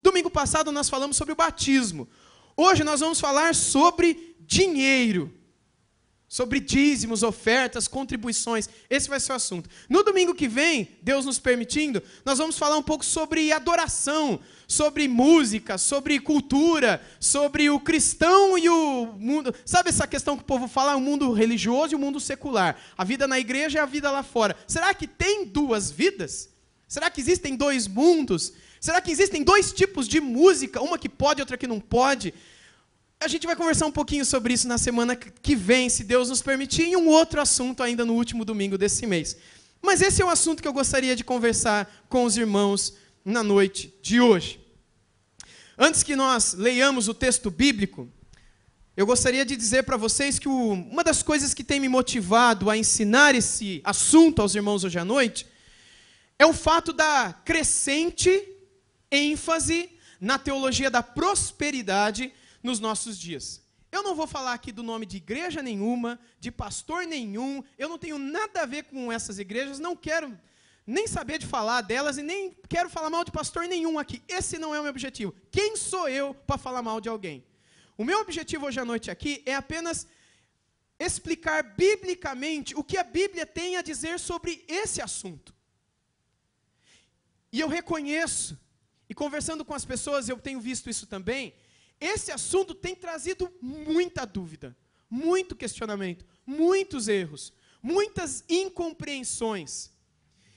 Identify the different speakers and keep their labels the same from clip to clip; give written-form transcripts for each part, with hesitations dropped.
Speaker 1: Domingo passado nós falamos sobre o batismo. Hoje nós vamos falar sobre dinheiro. Sobre dízimos, ofertas, contribuições. Esse vai ser o assunto. No domingo que vem, Deus nos permitindo, nós vamos falar um pouco sobre adoração, sobre música, sobre cultura, sobre o cristão e o mundo. Sabe essa questão que o povo fala, o mundo religioso e o mundo secular? A vida na igreja e a vida lá fora. Será que tem duas vidas? Será que existem dois mundos? Será que existem dois tipos de música? Uma que pode, outra que não pode? A gente vai conversar um pouquinho sobre isso na semana que vem, se Deus nos permitir, e um outro assunto ainda no último domingo desse mês. Mas esse é um assunto que eu gostaria de conversar com os irmãos na noite de hoje. Antes que nós leiamos o texto bíblico, eu gostaria de dizer para vocês que uma das coisas que tem me motivado a ensinar esse assunto aos irmãos hoje à noite é o fato da crescente ênfase na teologia da prosperidade nos nossos dias. Eu não vou falar aqui do nome de igreja nenhuma, de pastor nenhum, eu não tenho nada a ver com essas igrejas, não quero nem saber de falar delas e nem quero falar mal de pastor nenhum aqui. Esse não é o meu objetivo. Quem sou eu para falar mal de alguém? O meu objetivo hoje à noite aqui é apenas explicar biblicamente o que a Bíblia tem a dizer sobre esse assunto. E eu reconheço, e conversando com as pessoas eu tenho visto isso também, esse assunto tem trazido muita dúvida, muito questionamento, muitos erros, muitas incompreensões.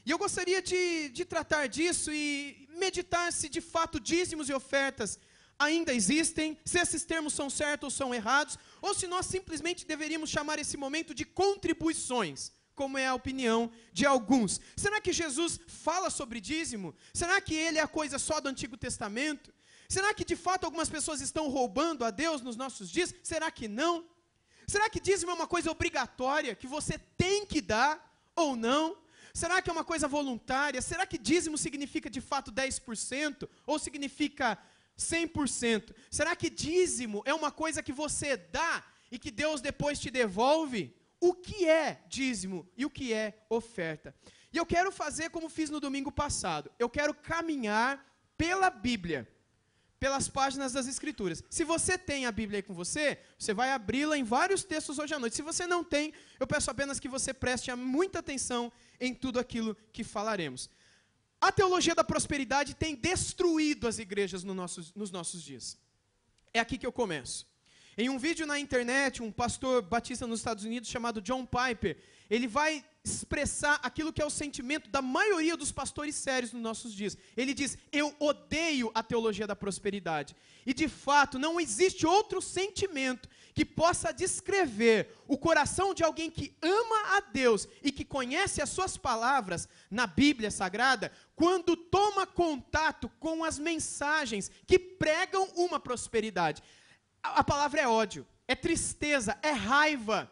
Speaker 1: E eu gostaria de tratar disso e meditar se de fato dízimos e ofertas ainda existem, se esses termos são certos ou são errados, ou se nós simplesmente deveríamos chamar esse momento de contribuições, como é a opinião de alguns. Será que Jesus fala sobre dízimo? Será que ele é a coisa só do Antigo Testamento? Será que de fato algumas pessoas estão roubando a Deus nos nossos dias? Será que não? Será que dízimo é uma coisa obrigatória, que você tem que dar ou não? Será que é uma coisa voluntária? Será que dízimo significa de fato 10% ou significa 100%? Será que dízimo é uma coisa que você dá e que Deus depois te devolve? O que é dízimo e o que é oferta? E eu quero fazer como fiz no domingo passado. Eu quero caminhar pela Bíblia, pelas páginas das Escrituras. Se você tem a Bíblia aí com você, você vai abri-la em vários textos hoje à noite. Se você não tem, eu peço apenas que você preste muita atenção em tudo aquilo que falaremos. A teologia da prosperidade tem destruído as igrejas nos nossos dias. É aqui que eu começo. Em um vídeo na internet, um pastor batista nos Estados Unidos chamado John Piper, ele vai expressar aquilo que é o sentimento da maioria dos pastores sérios nos nossos dias. Ele diz: eu odeio a teologia da prosperidade. E de fato, não existe outro sentimento que possa descrever o coração de alguém que ama a Deus e que conhece as suas palavras na Bíblia Sagrada, quando toma contato com as mensagens que pregam uma prosperidade. A palavra é ódio, é tristeza, é raiva.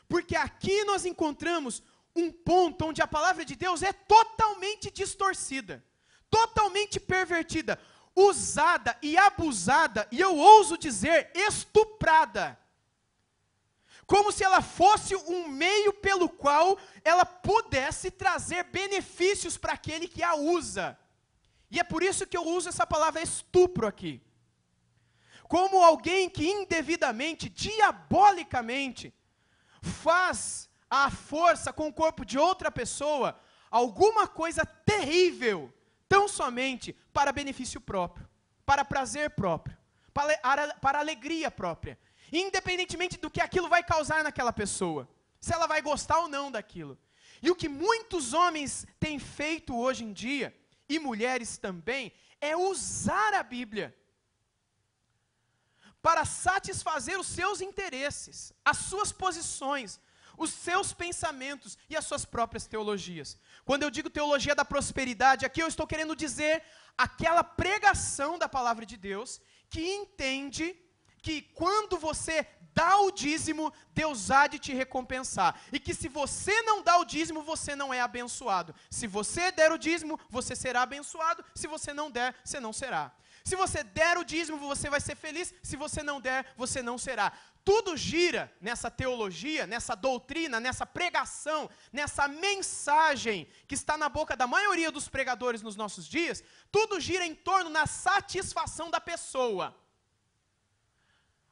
Speaker 1: Porque aqui nós encontramos um ponto onde a palavra de Deus é totalmente distorcida, totalmente pervertida, usada e abusada, e eu ouso dizer, estuprada. Como se ela fosse um meio pelo qual ela pudesse trazer benefícios para aquele que a usa. E é por isso que eu uso essa palavra estupro aqui. Como alguém que indevidamente, diabolicamente, faz à força com o corpo de outra pessoa alguma coisa terrível, tão somente para benefício próprio, para prazer próprio, para alegria própria, independentemente do que aquilo vai causar naquela pessoa, se ela vai gostar ou não daquilo. E o que muitos homens têm feito hoje em dia, e mulheres também, é usar a Bíblia para satisfazer os seus interesses, as suas posições, os seus pensamentos e as suas próprias teologias. Quando eu digo teologia da prosperidade, aqui eu estou querendo dizer aquela pregação da palavra de Deus que entende que quando você dá o dízimo, Deus há de te recompensar. E que se você não dá o dízimo, você não é abençoado. Se você der o dízimo, você será abençoado. Se você não der, você não será. Se você der o dízimo, você vai ser feliz. Se você não der, você não será. tudo gira nessa teologia, nessa doutrina, nessa pregação, nessa mensagem que está na boca da maioria dos pregadores nos nossos dias, tudo gira em torno da satisfação da pessoa.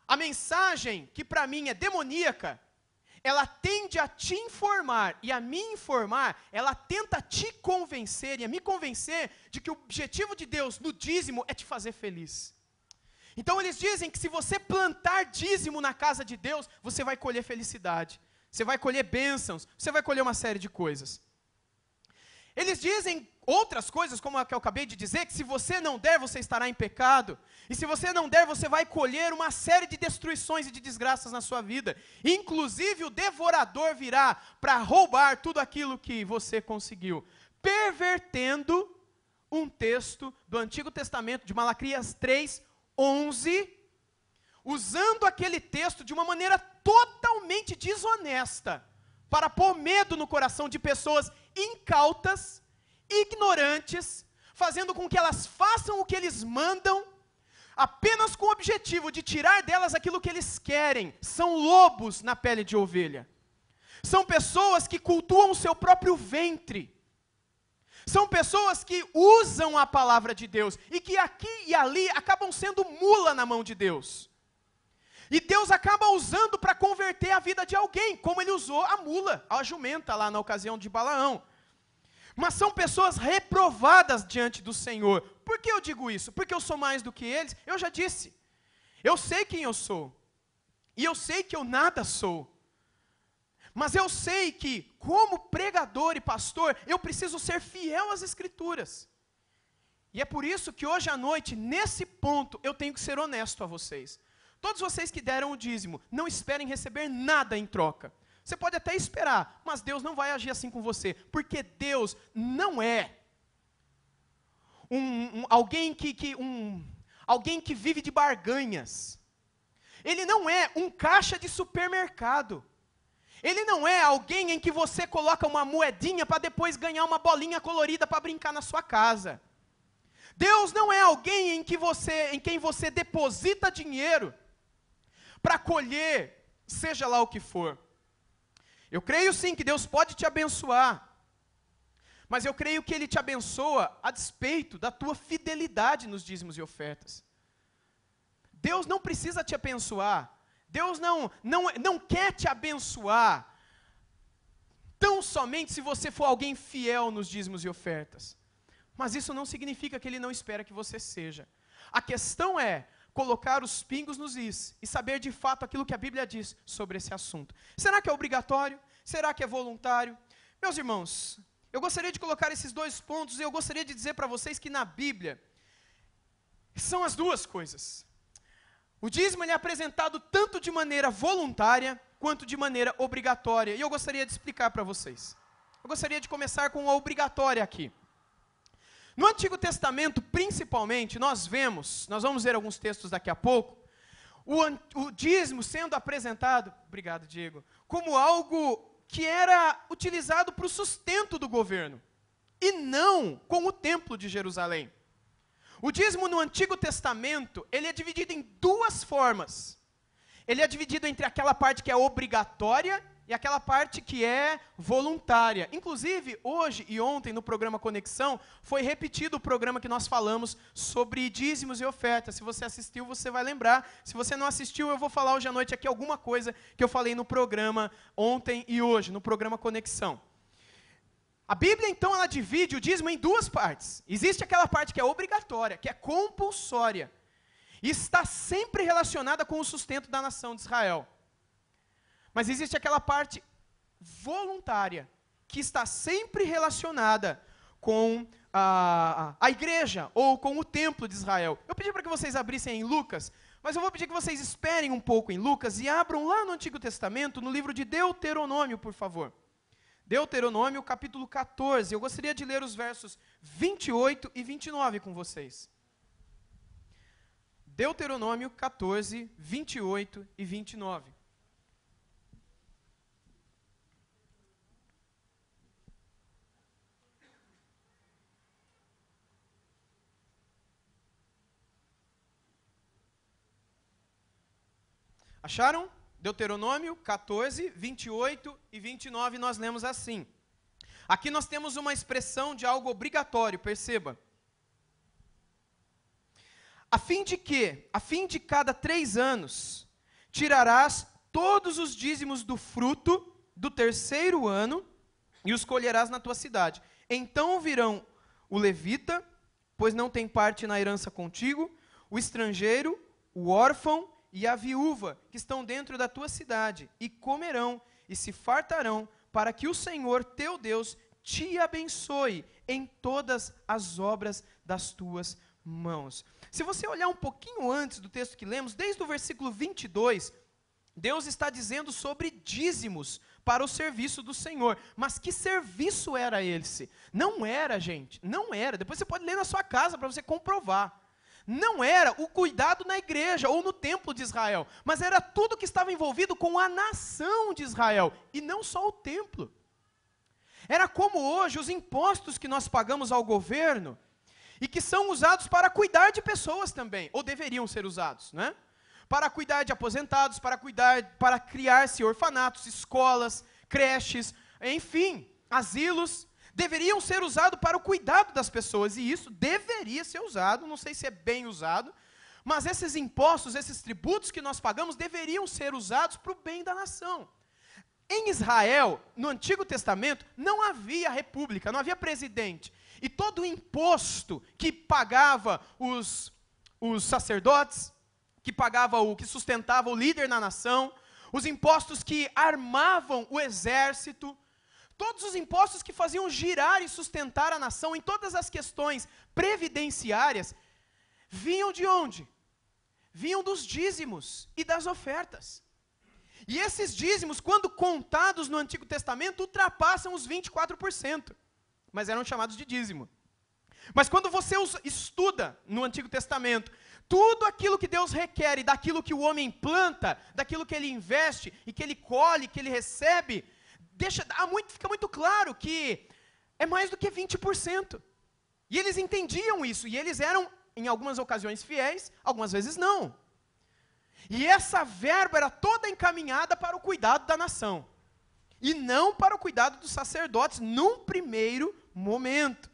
Speaker 1: A mensagem, que para mim é demoníaca, ela tende a te informar e a me informar, ela tenta te convencer e a me convencer de que o objetivo de Deus no dízimo é te fazer feliz. Então eles dizem que se você plantar dízimo na casa de Deus, você vai colher felicidade, você vai colher bênçãos, você vai colher uma série de coisas. Eles dizem outras coisas, como a que eu acabei de dizer, que se você não der, você estará em pecado. E se você não der, você vai colher uma série de destruições e de desgraças na sua vida. Inclusive o devorador virá para roubar tudo aquilo que você conseguiu, pervertendo um texto do Antigo Testamento, de Malaquias 3:11, usando aquele texto de uma maneira totalmente desonesta, para pôr medo no coração de pessoas incautas, ignorantes, fazendo com que elas façam o que eles mandam, apenas com o objetivo de tirar delas aquilo que eles querem. São lobos na pele de ovelha. São pessoas que cultuam o seu próprio ventre. São pessoas que usam a palavra de Deus e que aqui e ali acabam sendo mula na mão de Deus. E Deus acaba usando para converter a vida de alguém, como ele usou a mula, a jumenta lá na ocasião de Balaão. Mas são pessoas reprovadas diante do Senhor. Por que eu digo isso? Porque eu sou mais do que eles? Eu já disse. Eu sei quem eu sou. E eu sei que eu nada sou. Mas eu sei que, como pregador e pastor, eu preciso ser fiel às Escrituras. E é por isso que hoje à noite, nesse ponto, eu tenho que ser honesto a vocês. Todos vocês que deram o dízimo, não esperem receber nada em troca. Você pode até esperar, mas Deus não vai agir assim com você, porque Deus não é alguém que vive de barganhas. Ele não é um caixa de supermercado. Ele não é alguém em que você coloca uma moedinha para depois ganhar uma bolinha colorida para brincar na sua casa. Deus não é alguém em quem você deposita dinheiro para colher, seja lá o que for. Eu creio sim que Deus pode te abençoar, mas eu creio que Ele te abençoa a despeito da tua fidelidade nos dízimos e ofertas. Deus não precisa te abençoar, Deus não quer te abençoar tão somente se você for alguém fiel nos dízimos e ofertas. Mas isso não significa que Ele não espera que você seja. A questão é colocar os pingos nos is e saber de fato aquilo que a Bíblia diz sobre esse assunto. Será que é obrigatório? Será que é voluntário? Meus irmãos, eu gostaria de colocar esses dois pontos e eu gostaria de dizer para vocês que na Bíblia são as duas coisas. O dízimo ele é apresentado tanto de maneira voluntária quanto de maneira obrigatória. E eu gostaria de explicar para vocês. Eu gostaria de começar com a obrigatória aqui. No Antigo Testamento, principalmente, nós vamos ver alguns textos daqui a pouco, o dízimo sendo apresentado, obrigado Diego, como algo que era utilizado para o sustento do governo, e não com o templo de Jerusalém. O dízimo no Antigo Testamento, ele é dividido em duas formas. Ele é dividido entre aquela parte que é obrigatória e aquela parte que é voluntária. Inclusive, hoje e ontem no programa Conexão, foi repetido o programa que nós falamos sobre dízimos e ofertas. Se você assistiu, você vai lembrar. Se você não assistiu, eu vou falar hoje à noite aqui alguma coisa que eu falei no programa ontem e hoje, no programa Conexão. A Bíblia, então, ela divide o dízimo em duas partes. Existe aquela parte que é obrigatória, que é compulsória, e está sempre relacionada com o sustento da nação de Israel. Mas existe aquela parte voluntária, que está sempre relacionada com a igreja, ou com o templo de Israel. Eu pedi para que vocês abrissem em Lucas, mas eu vou pedir que vocês esperem um pouco em Lucas, e abram lá no Antigo Testamento, no livro de Deuteronômio, por favor. Deuteronômio, capítulo 14. Eu gostaria de ler os versos 28 e 29 com vocês. Deuteronômio 14, 28 e 29. Acharam? Deuteronômio 14, 28 e 29, nós lemos assim. Aqui nós temos uma expressão de algo obrigatório, perceba. A fim de cada 3 anos, tirarás todos os dízimos do fruto do 3º ano e os colherás na tua cidade. Então virão o levita, pois não tem parte na herança contigo, o estrangeiro, o órfão e a viúva, que estão dentro da tua cidade, e comerão e se fartarão, para que o Senhor teu Deus te abençoe em todas as obras das tuas mãos. Se você olhar um pouquinho antes do texto que lemos, desde o versículo 22, Deus está dizendo sobre dízimos para o serviço do Senhor. Mas que serviço era esse? Não era, gente, não era. Depois você pode ler na sua casa para você comprovar. Não era o cuidado na igreja ou no templo de Israel, mas era tudo que estava envolvido com a nação de Israel, e não só o templo. Era como hoje os impostos que nós pagamos ao governo, e que são usados para cuidar de pessoas também, ou deveriam ser usados, né? Para cuidar de aposentados, para criar-se orfanatos, escolas, creches, enfim, asilos, deveriam ser usados para o cuidado das pessoas, e isso deveria ser usado, não sei se é bem usado, mas esses impostos, esses tributos que nós pagamos, deveriam ser usados para o bem da nação. Em Israel, no Antigo Testamento, não havia república, não havia presidente, e todo o imposto que pagava os sacerdotes, que sustentava o líder na nação, os impostos que armavam o exército, todos os impostos que faziam girar e sustentar a nação em todas as questões previdenciárias, vinham de onde? Vinham dos dízimos e das ofertas. E esses dízimos, quando contados no Antigo Testamento, ultrapassam os 24%, mas eram chamados de dízimo. Mas quando você estuda no Antigo Testamento, tudo aquilo que Deus requer e daquilo que o homem planta, daquilo que ele investe e que ele colhe, que ele recebe, fica muito claro que é mais do que 20%. E eles entendiam isso, e eles eram, em algumas ocasiões, fiéis, algumas vezes não. E essa verba era toda encaminhada para o cuidado da nação, e não para o cuidado dos sacerdotes, num primeiro momento.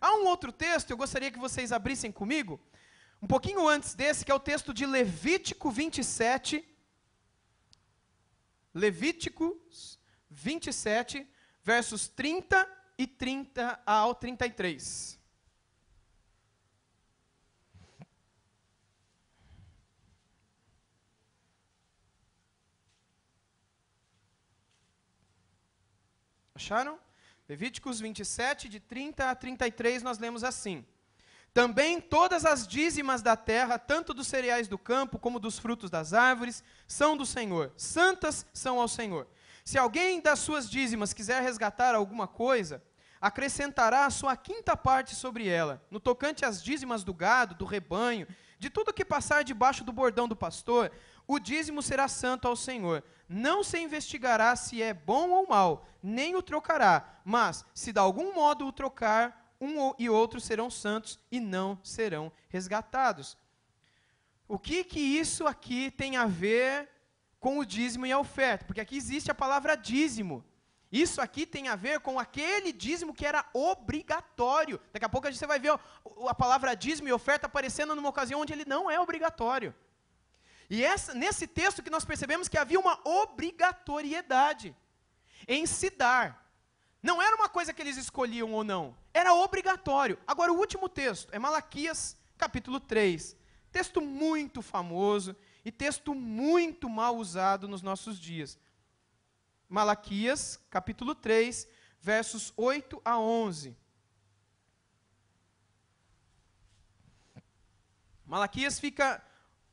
Speaker 1: Há um outro texto, eu gostaria que vocês abrissem comigo, um pouquinho antes desse, que é o texto de Levítico 27, Levíticos 27, versos 30 e 30 ao 33. Acharam? Levíticos 27, de 30 a 33, nós lemos assim. Também todas as dízimas da terra, tanto dos cereais do campo como dos frutos das árvores, são do Senhor. Santas são ao Senhor. Se alguém das suas dízimas quiser resgatar alguma coisa, acrescentará a sua 5ª parte sobre ela. No tocante às dízimas do gado, do rebanho, de tudo que passar debaixo do bordão do pastor, o dízimo será santo ao Senhor. Não se investigará se é bom ou mal, nem o trocará. Mas, se de algum modo o trocar, um e outro serão santos e não serão resgatados. O que isso aqui tem a ver com o dízimo e a oferta? Porque aqui existe a palavra dízimo. Isso aqui tem a ver com aquele dízimo que era obrigatório. Daqui a pouco você vai ver a palavra dízimo e oferta aparecendo numa ocasião onde ele não é obrigatório. E nesse texto que nós percebemos que havia uma obrigatoriedade em se dar. Não era uma coisa que eles escolhiam ou não, era obrigatório. Agora o último texto é Malaquias capítulo 3, texto muito famoso e texto muito mal usado nos nossos dias. Malaquias capítulo 3, versos 8 a 11. Malaquias fica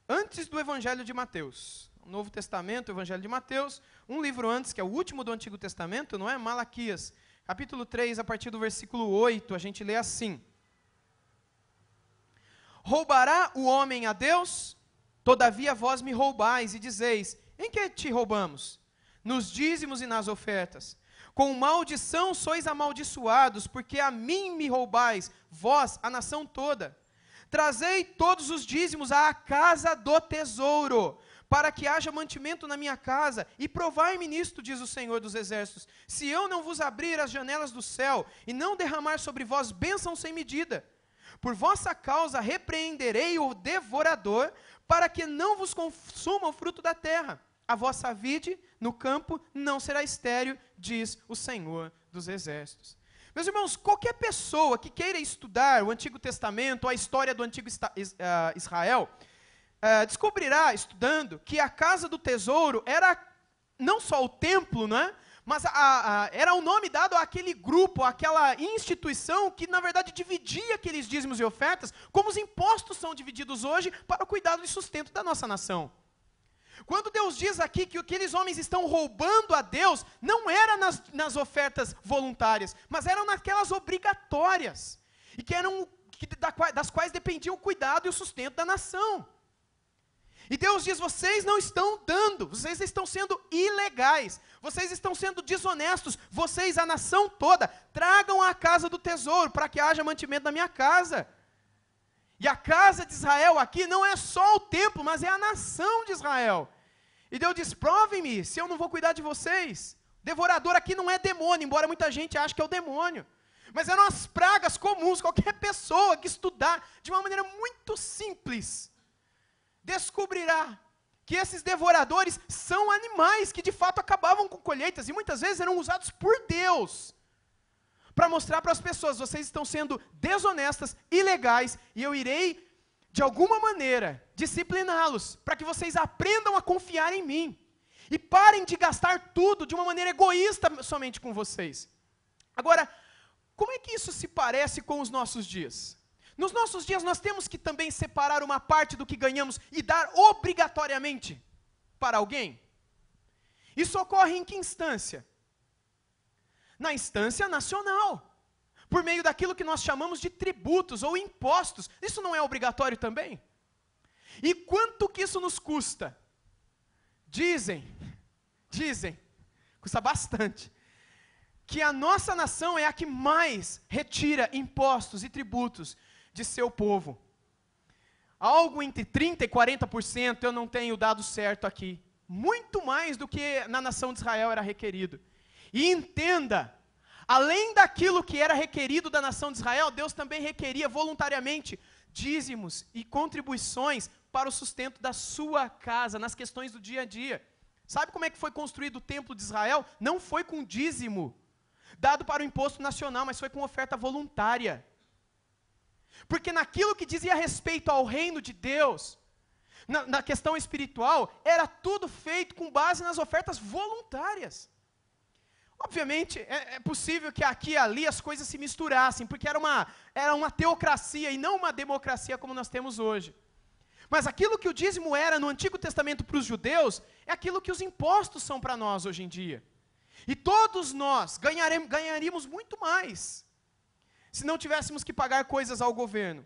Speaker 1: antes do Evangelho de Mateus. O Novo Testamento, o Evangelho de Mateus, um livro antes, que é o último do Antigo Testamento, não é? Malaquias, capítulo 3, a partir do versículo 8, a gente lê assim. Roubará o homem a Deus? Todavia vós me roubais e dizeis, em que te roubamos? Nos dízimos e nas ofertas. Com maldição sois amaldiçoados, porque a mim me roubais, vós, a nação toda. Trazei todos os dízimos à casa do tesouro, para que haja mantimento na minha casa, e provai-me nisto, diz o Senhor dos Exércitos, se eu não vos abrir as janelas do céu, e não derramar sobre vós bênção sem medida. Por vossa causa repreenderei o devorador, para que não vos consuma o fruto da terra. A vossa vide no campo não será estéril, diz o Senhor dos Exércitos. Meus irmãos, qualquer pessoa que queira estudar o Antigo Testamento, a história do Antigo Israel, descobrirá, estudando, que a casa do tesouro era não só o templo, não é? Mas era o nome dado àquele grupo, àquela instituição que, na verdade, dividia aqueles dízimos e ofertas, como os impostos são divididos hoje para o cuidado e sustento da nossa nação. Quando Deus diz aqui que aqueles homens estão roubando a Deus, não era nas ofertas voluntárias, mas eram naquelas obrigatórias, e das quais dependia o cuidado e o sustento da nação. E Deus diz, vocês não estão dando, vocês estão sendo ilegais, vocês estão sendo desonestos, vocês, a nação toda, tragam a casa do tesouro, para que haja mantimento na minha casa. E a casa de Israel aqui não é só o templo, mas é a nação de Israel. E Deus diz, provem-me, se eu não vou cuidar de vocês. Devorador aqui não é demônio, embora muita gente ache que é o demônio. Mas eram as pragas comuns, qualquer pessoa que estudar de uma maneira muito simples, descobrirá que esses devoradores são animais que de fato acabavam com colheitas, e muitas vezes eram usados por Deus, para mostrar para as pessoas, vocês estão sendo desonestas, ilegais, e eu irei, de alguma maneira, discipliná-los, para que vocês aprendam a confiar em mim, e parem de gastar tudo de uma maneira egoísta somente com vocês. Agora, como é que isso se parece com os nossos dias? Nos nossos dias nós temos que também separar uma parte do que ganhamos e dar obrigatoriamente para alguém? Isso ocorre em que instância? Na instância nacional, por meio daquilo que nós chamamos de tributos ou impostos. Isso não é obrigatório também? E quanto que isso nos custa? Dizem, custa bastante, que a nossa nação é a que mais retira impostos e tributos de seu povo. Algo entre 30% e 40%, eu não tenho o dado certo aqui. Muito mais do que na nação de Israel era requerido. E entenda, além daquilo que era requerido da nação de Israel, Deus também requeria voluntariamente dízimos e contribuições para o sustento da sua casa, nas questões do dia a dia. Sabe como é que foi construído o templo de Israel? Não foi com dízimo dado para o imposto nacional, mas foi com oferta voluntária. Porque naquilo que dizia respeito ao reino de Deus, na questão espiritual, era tudo feito com base nas ofertas voluntárias. Obviamente, é possível que aqui e ali as coisas se misturassem, porque era uma teocracia e não uma democracia como nós temos hoje. Mas aquilo que o dízimo era no Antigo Testamento para os judeus, é aquilo que os impostos são para nós hoje em dia. E todos nós ganharíamos muito mais se não tivéssemos que pagar coisas ao governo.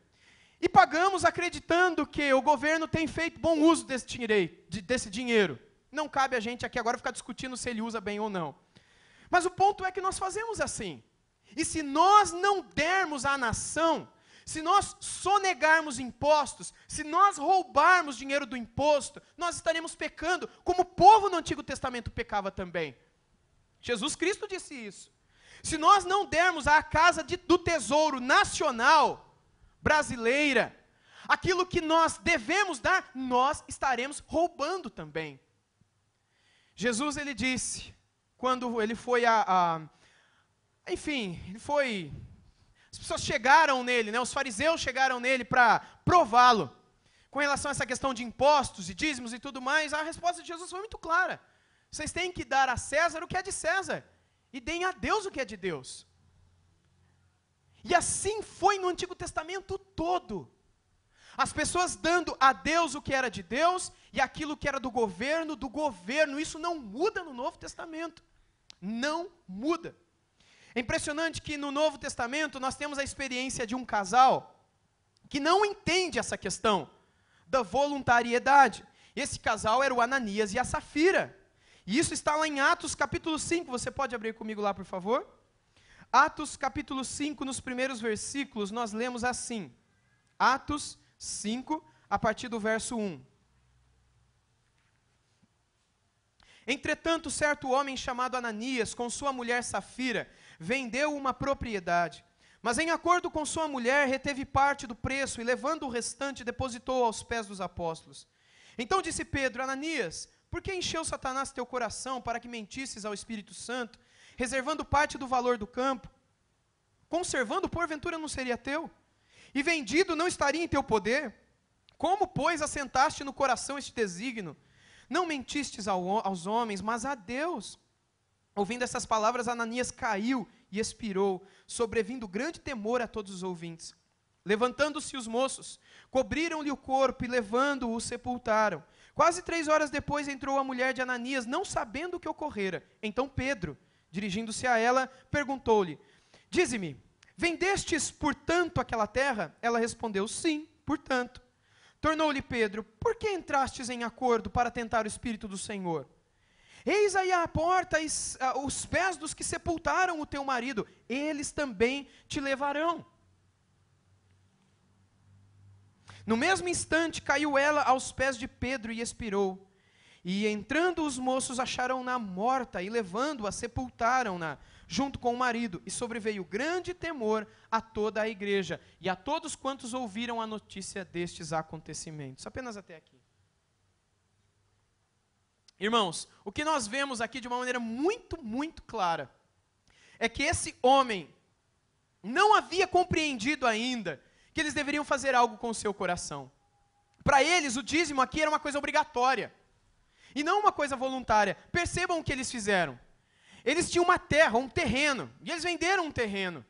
Speaker 1: E pagamos acreditando que o governo tem feito bom uso desse dinheiro. Não cabe a gente aqui agora ficar discutindo se ele usa bem ou não. Mas o ponto é que nós fazemos assim. E se nós não dermos à nação, se nós sonegarmos impostos, se nós roubarmos dinheiro do imposto, nós estaremos pecando, como o povo no Antigo Testamento pecava também. Jesus Cristo disse isso. Se nós não dermos à casa do tesouro nacional, brasileira, aquilo que nós devemos dar, nós estaremos roubando também. Jesus, ele disse, quando ele foi as pessoas chegaram nele, né, os fariseus chegaram nele para prová-lo, com relação a essa questão de impostos e dízimos e tudo mais, a resposta de Jesus foi muito clara. Vocês têm que dar a César o que é de César, e deem a Deus o que é de Deus. E assim foi no Antigo Testamento todo. As pessoas dando a Deus o que era de Deus, e aquilo que era do governo, isso não muda no Novo Testamento. Não muda. É impressionante que no Novo Testamento nós temos a experiência de um casal que não entende essa questão da voluntariedade. Esse casal era o Ananias e a Safira. E isso está lá em Atos capítulo 5, você pode abrir comigo lá, por favor? Atos capítulo 5, nos primeiros versículos, nós lemos assim. Atos 5, a partir do verso 1. Entretanto, certo homem chamado Ananias, com sua mulher Safira, vendeu uma propriedade. Mas em acordo com sua mulher, reteve parte do preço e, levando o restante, depositou aos pés dos apóstolos. Então disse Pedro: Ananias, por que encheu Satanás teu coração para que mentisses ao Espírito Santo, reservando parte do valor do campo? Conservando, porventura, não seria teu? E vendido, não estaria em teu poder? Como, pois, assentaste no coração este desígnio? Não mentistes aos homens, mas a Deus. Ouvindo essas palavras, Ananias caiu e expirou, sobrevindo grande temor a todos os ouvintes. Levantando-se os moços, cobriram-lhe o corpo e, levando-o, o sepultaram. Quase 3 horas depois entrou a mulher de Ananias, não sabendo o que ocorrera. Então Pedro, dirigindo-se a ela, perguntou-lhe: Dize-me, vendestes, portanto, aquela terra? Ela respondeu: Sim, portanto. Tornou-lhe Pedro: Por que entrastes em acordo para tentar o Espírito do Senhor? Eis aí à porta os pés dos que sepultaram o teu marido, eles também te levarão. No mesmo instante caiu ela aos pés de Pedro e expirou. E entrando os moços acharam-na morta e levando-a sepultaram-na junto com o marido. E sobreveio grande temor a toda a igreja e a todos quantos ouviram a notícia destes acontecimentos. Apenas até aqui. Irmãos, o que nós vemos aqui de uma maneira muito, muito clara é que esse homem não havia compreendido ainda que eles deveriam fazer algo com o seu coração. Para eles, o dízimo aqui era uma coisa obrigatória e não uma coisa voluntária. Percebam o que eles fizeram. Eles tinham uma terra, um terreno, e eles venderam um terreno.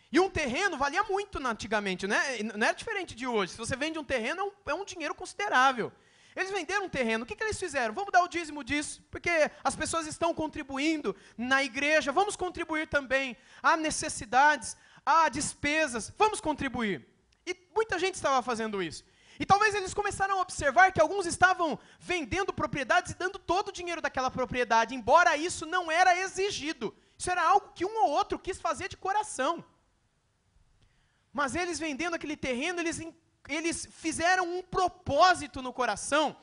Speaker 1: E um terreno valia muito antigamente, né? Não era diferente de hoje. Se você vende um terreno, é um dinheiro considerável. Eles venderam um terreno, o que eles fizeram? Vamos dar o dízimo disso, porque as pessoas estão contribuindo na igreja, vamos contribuir também. Há necessidades, há despesas, vamos contribuir. E muita gente estava fazendo isso. E talvez eles começaram a observar que alguns estavam vendendo propriedades e dando todo o dinheiro daquela propriedade, embora isso não era exigido. Isso era algo que um ou outro quis fazer de coração. Mas eles vendendo aquele terreno, eles fizeram um propósito no coração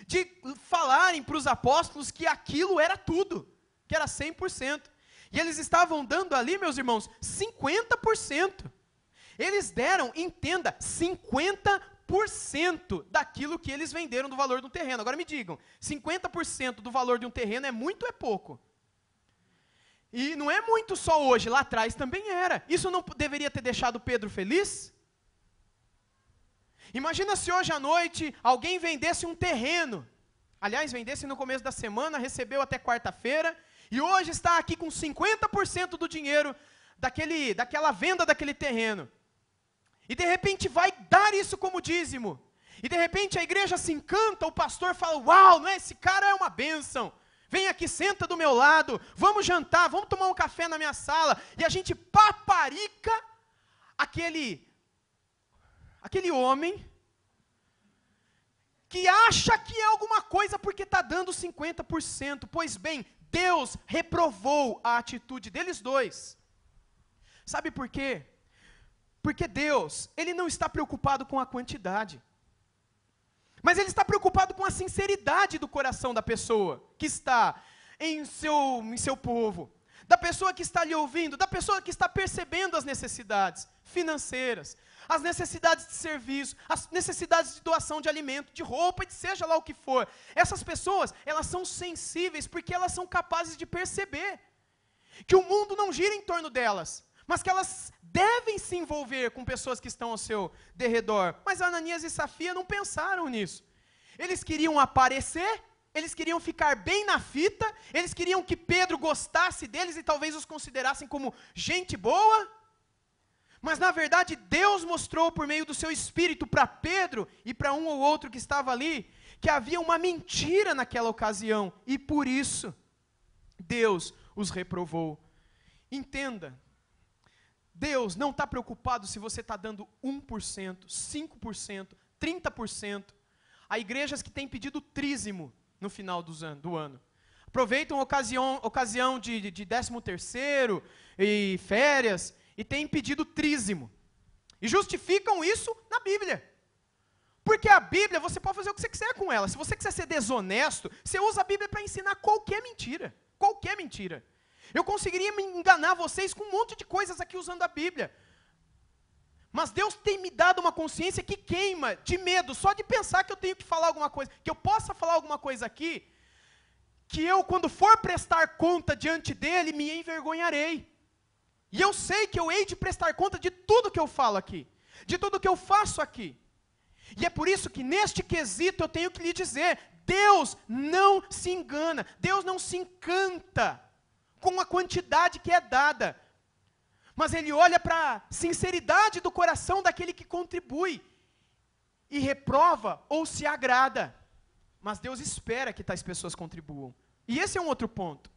Speaker 1: de falarem para os apóstolos que aquilo era tudo, que era 100%. E eles estavam dando ali, meus irmãos, 50%. Eles deram, entenda, 50% daquilo que eles venderam do valor do terreno. Agora me digam, 50% do valor de um terreno é muito ou é pouco? E não é muito só hoje, lá atrás também era. Isso não deveria ter deixado Pedro feliz? Imagina se hoje à noite alguém vendesse um terreno. Aliás, vendesse no começo da semana, recebeu até quarta-feira, e hoje está aqui com 50% do dinheiro daquela venda daquele terreno. E de repente vai dar isso como dízimo. E de repente a igreja se encanta, o pastor fala: uau, não é? Esse cara é uma bênção. Vem aqui, senta do meu lado, vamos jantar, vamos tomar um café na minha sala. E a gente paparica aquele homem que acha que é alguma coisa porque está dando 50%. Pois bem, Deus reprovou a atitude deles dois. Sabe por quê? Porque Deus, Ele não está preocupado com a quantidade. Mas Ele está preocupado com a sinceridade do coração da pessoa que está em seu povo. Da pessoa que está lhe ouvindo, da pessoa que está percebendo as necessidades financeiras, as necessidades de serviço, as necessidades de doação de alimento, de roupa, de seja lá o que for. Essas pessoas, elas são sensíveis porque elas são capazes de perceber que o mundo não gira em torno delas, mas que elas devem se envolver com pessoas que estão ao seu derredor. Mas Ananias e Safira não pensaram nisso. Eles queriam aparecer, eles queriam ficar bem na fita, eles queriam que Pedro gostasse deles e talvez os considerassem como gente boa. Mas na verdade Deus mostrou por meio do seu Espírito para Pedro e para um ou outro que estava ali, que havia uma mentira naquela ocasião, e por isso Deus os reprovou. Entenda, Deus não está preocupado se você está dando 1%, 5%, 30%. Há igrejas que têm pedido trízimo no final do ano. Aproveitam a ocasião de 13º e férias e têm pedido trízimo. E justificam isso na Bíblia. Porque a Bíblia, você pode fazer o que você quiser com ela. Se você quiser ser desonesto, você usa a Bíblia para ensinar qualquer mentira. Qualquer mentira. Eu conseguiria me enganar vocês com um monte de coisas aqui usando a Bíblia. Mas Deus tem me dado uma consciência que queima de medo, só de pensar que eu tenho que falar alguma coisa, que eu possa falar alguma coisa aqui, que eu, quando for prestar conta diante dele, me envergonharei. E eu sei que eu hei de prestar conta de tudo que eu falo aqui, de tudo que eu faço aqui. E é por isso que neste quesito eu tenho que lhe dizer, Deus não se engana, Deus não se encanta com a quantidade que é dada. Mas Ele olha para a sinceridade do coração daquele que contribui e reprova ou se agrada. Mas Deus espera que tais pessoas contribuam. E esse é um outro ponto.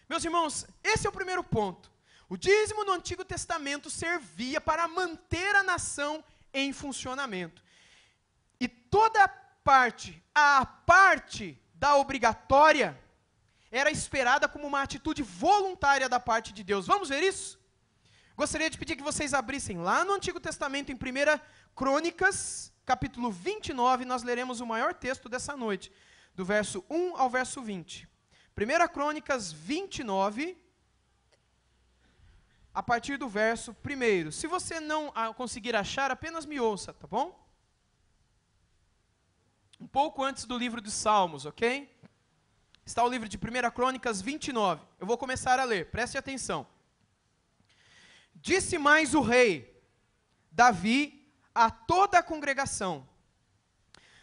Speaker 1: Meus irmãos, esse é o primeiro ponto. O dízimo no Antigo Testamento servia para manter a nação em funcionamento. E toda a parte da obrigatória era esperada como uma atitude voluntária da parte de Deus. Vamos ver isso? Gostaria de pedir que vocês abrissem lá no Antigo Testamento, em 1 Crônicas, capítulo 29, nós leremos o maior texto dessa noite, do verso 1 ao verso 20. 1 Crônicas 29, a partir do verso 1. Se você não conseguir achar, apenas me ouça, tá bom? Um pouco antes do livro dos Salmos, ok? Está o livro de 1 Crônicas 29. Eu vou começar a ler, preste atenção. Disse mais o rei Davi a toda a congregação: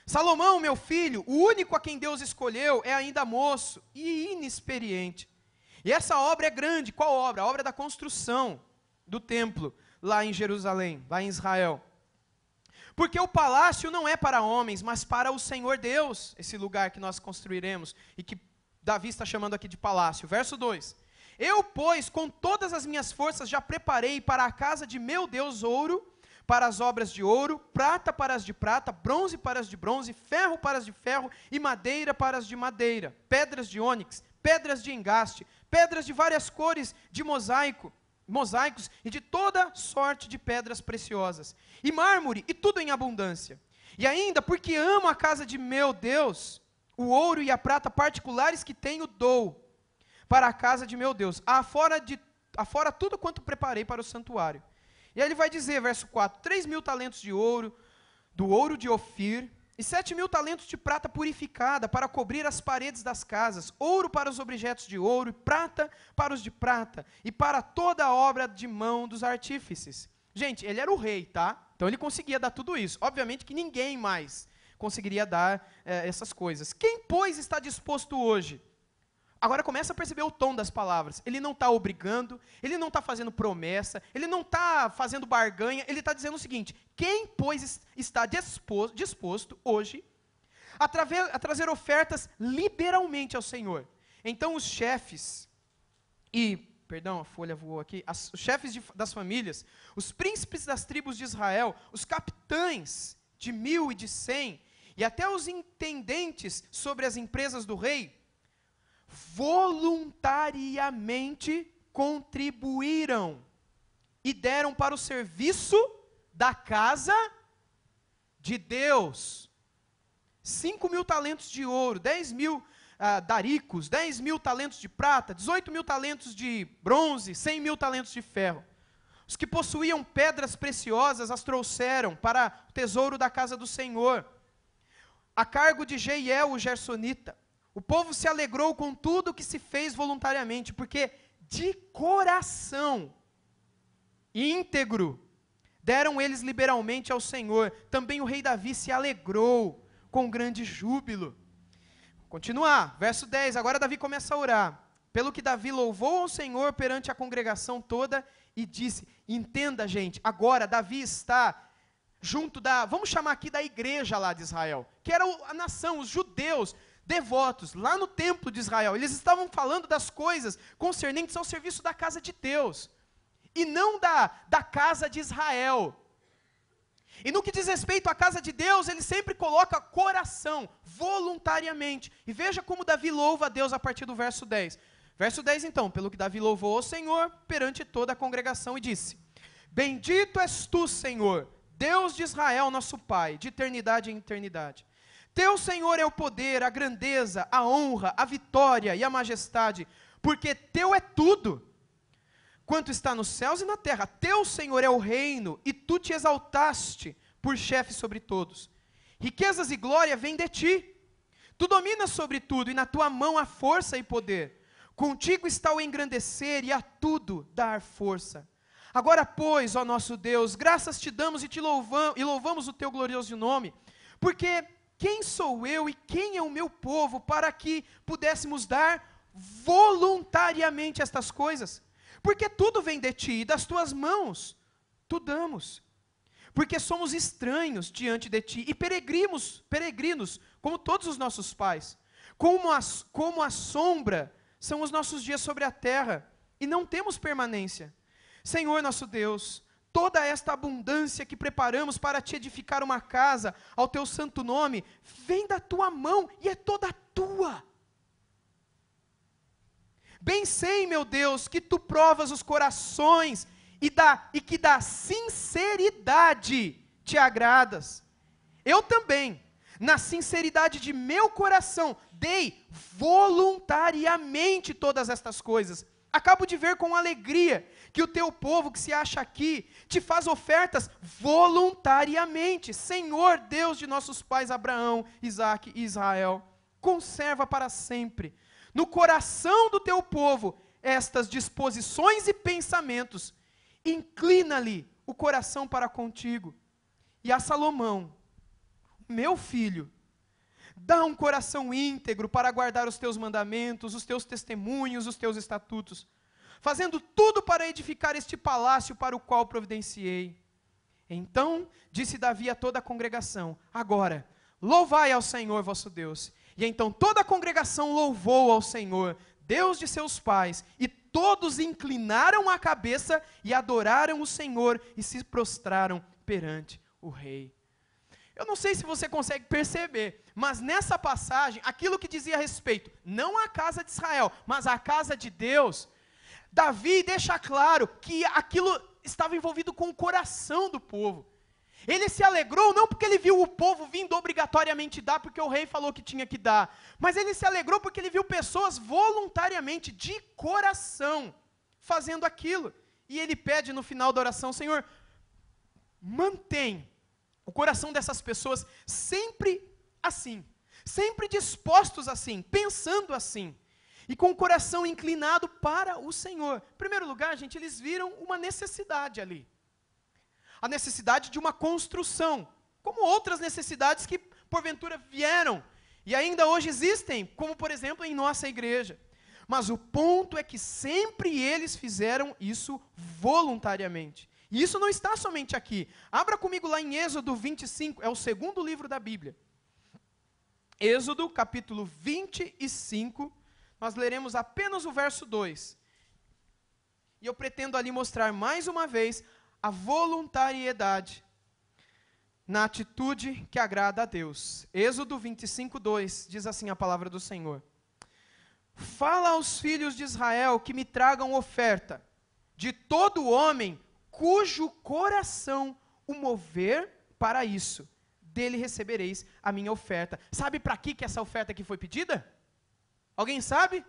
Speaker 1: Salomão, meu filho, o único a quem Deus escolheu, é ainda moço e inexperiente. E essa obra é grande. Qual obra? A obra da construção do templo, lá em Jerusalém, lá em Israel. Porque o palácio não é para homens, mas para o Senhor Deus, esse lugar que nós construiremos, e que Davi está chamando aqui de palácio. Verso 2. Eu, pois, com todas as minhas forças, já preparei para a casa de meu Deus ouro, para as obras de ouro, prata para as de prata, bronze para as de bronze, ferro para as de ferro e madeira para as de madeira, pedras de ônix, pedras de engaste, pedras de várias cores de mosaicos e de toda sorte de pedras preciosas, e mármore e tudo em abundância. E ainda, porque amo a casa de meu Deus, o ouro e a prata particulares que tenho dou para a casa de meu Deus, afora tudo quanto preparei para o santuário. E aí ele vai dizer, verso 4, 3.000 talentos de ouro, do ouro de Ofir, e 7.000 talentos de prata purificada, para cobrir as paredes das casas, ouro para os objetos de ouro, e prata para os de prata, e para toda a obra de mão dos artífices. Gente, ele era o rei, tá? Então ele conseguia dar tudo isso. Obviamente que ninguém mais conseguiria dar essas coisas. Quem, pois, está disposto hoje? Agora começa a perceber o tom das palavras. Ele não está obrigando, ele não está fazendo promessa, ele não está fazendo barganha, ele está dizendo o seguinte: quem, pois, está disposto hoje a trazer ofertas liberalmente ao Senhor? Então os chefes, a folha voou aqui, os chefes das famílias, os príncipes das tribos de Israel, os capitães de 1.000 e de 100, e até os intendentes sobre as empresas do rei, voluntariamente contribuíram e deram para o serviço da casa de Deus 5.000 talentos de ouro, 10.000 daricos, 10.000 talentos de prata, 18.000 talentos de bronze, 100.000 talentos de ferro. Os que possuíam pedras preciosas as trouxeram para o tesouro da casa do Senhor, a cargo de Jeiel, o gersonita. O povo se alegrou com tudo que se fez voluntariamente, porque de coração íntegro deram eles liberalmente ao Senhor. Também o rei Davi se alegrou com grande júbilo. Continuar, verso 10, agora Davi começa a orar. Pelo que Davi louvou ao Senhor perante a congregação toda e disse, entenda, gente, agora Davi está junto vamos chamar aqui da igreja lá de Israel, que era a nação, os judeus, devotos, lá no templo de Israel. Eles estavam falando das coisas concernentes ao serviço da casa de Deus, e não da casa de Israel. E no que diz respeito à casa de Deus, ele sempre coloca coração, voluntariamente. E veja como Davi louva a Deus a partir do verso 10. Verso 10 então, pelo que Davi louvou ao Senhor perante toda a congregação e disse, bendito és tu, Senhor, Deus de Israel, nosso Pai, de eternidade em eternidade. Teu, Senhor, é o poder, a grandeza, a honra, a vitória e a majestade, porque teu é tudo, quanto está nos céus e na terra. Teu, Senhor, é o reino, e tu te exaltaste por chefe sobre todos. Riquezas e glória vêm de ti. Tu dominas sobre tudo, e na tua mão há força e poder. Contigo está o engrandecer e a tudo dar força. Agora, pois, ó nosso Deus, graças te damos e louvamos o teu glorioso nome, porque quem sou eu e quem é o meu povo para que pudéssemos dar voluntariamente estas coisas? Porque tudo vem de ti e das tuas mãos tu damos. Porque somos estranhos diante de ti e peregrinos, como todos os nossos pais. Como a sombra são os nossos dias sobre a terra, e não temos permanência. Senhor nosso Deus, toda esta abundância que preparamos para te edificar uma casa ao teu santo nome, vem da tua mão e é toda tua. Bem sei, meu Deus, que tu provas os corações e que da sinceridade te agradas. Eu também, na sinceridade de meu coração, dei voluntariamente todas estas coisas. Acabo de ver com alegria que o teu povo que se acha aqui te faz ofertas voluntariamente. Senhor Deus de nossos pais Abraão, Isaque e Israel, conserva para sempre no coração do teu povo estas disposições e pensamentos. Inclina-lhe o coração para contigo. E a Salomão, meu filho, dá um coração íntegro para guardar os teus mandamentos, os teus testemunhos, os teus estatutos, fazendo tudo para edificar este palácio para o qual providenciei. Então disse Davi a toda a congregação: agora, louvai ao Senhor vosso Deus. E então toda a congregação louvou ao Senhor, Deus de seus pais, e todos inclinaram a cabeça e adoraram o Senhor e se prostraram perante o rei. Eu não sei se você consegue perceber, mas nessa passagem, aquilo que dizia a respeito, não à casa de Israel, mas à casa de Deus, Davi deixa claro que aquilo estava envolvido com o coração do povo. Ele se alegrou não porque ele viu o povo vindo obrigatoriamente dar, porque o rei falou que tinha que dar, mas ele se alegrou porque ele viu pessoas voluntariamente, de coração, fazendo aquilo. E ele pede no final da oração: Senhor, mantém o coração dessas pessoas sempre assim, sempre dispostos assim, pensando assim, e com o coração inclinado para o Senhor. Em primeiro lugar, gente, eles viram uma necessidade ali. A necessidade de uma construção, como outras necessidades que porventura vieram, e ainda hoje existem, como por exemplo em nossa igreja. Mas o ponto é que sempre eles fizeram isso voluntariamente. E isso não está somente aqui. Abra comigo lá em Êxodo 25, é o segundo livro da Bíblia. Êxodo, capítulo 25, nós leremos apenas o verso 2. E eu pretendo ali mostrar mais uma vez a voluntariedade na atitude que agrada a Deus. Êxodo 25, 2, diz assim a palavra do Senhor: fala aos filhos de Israel que me tragam oferta de todo homem cujo coração o mover para isso, dele recebereis a minha oferta. Sabe para que essa oferta aqui foi pedida? Alguém sabe?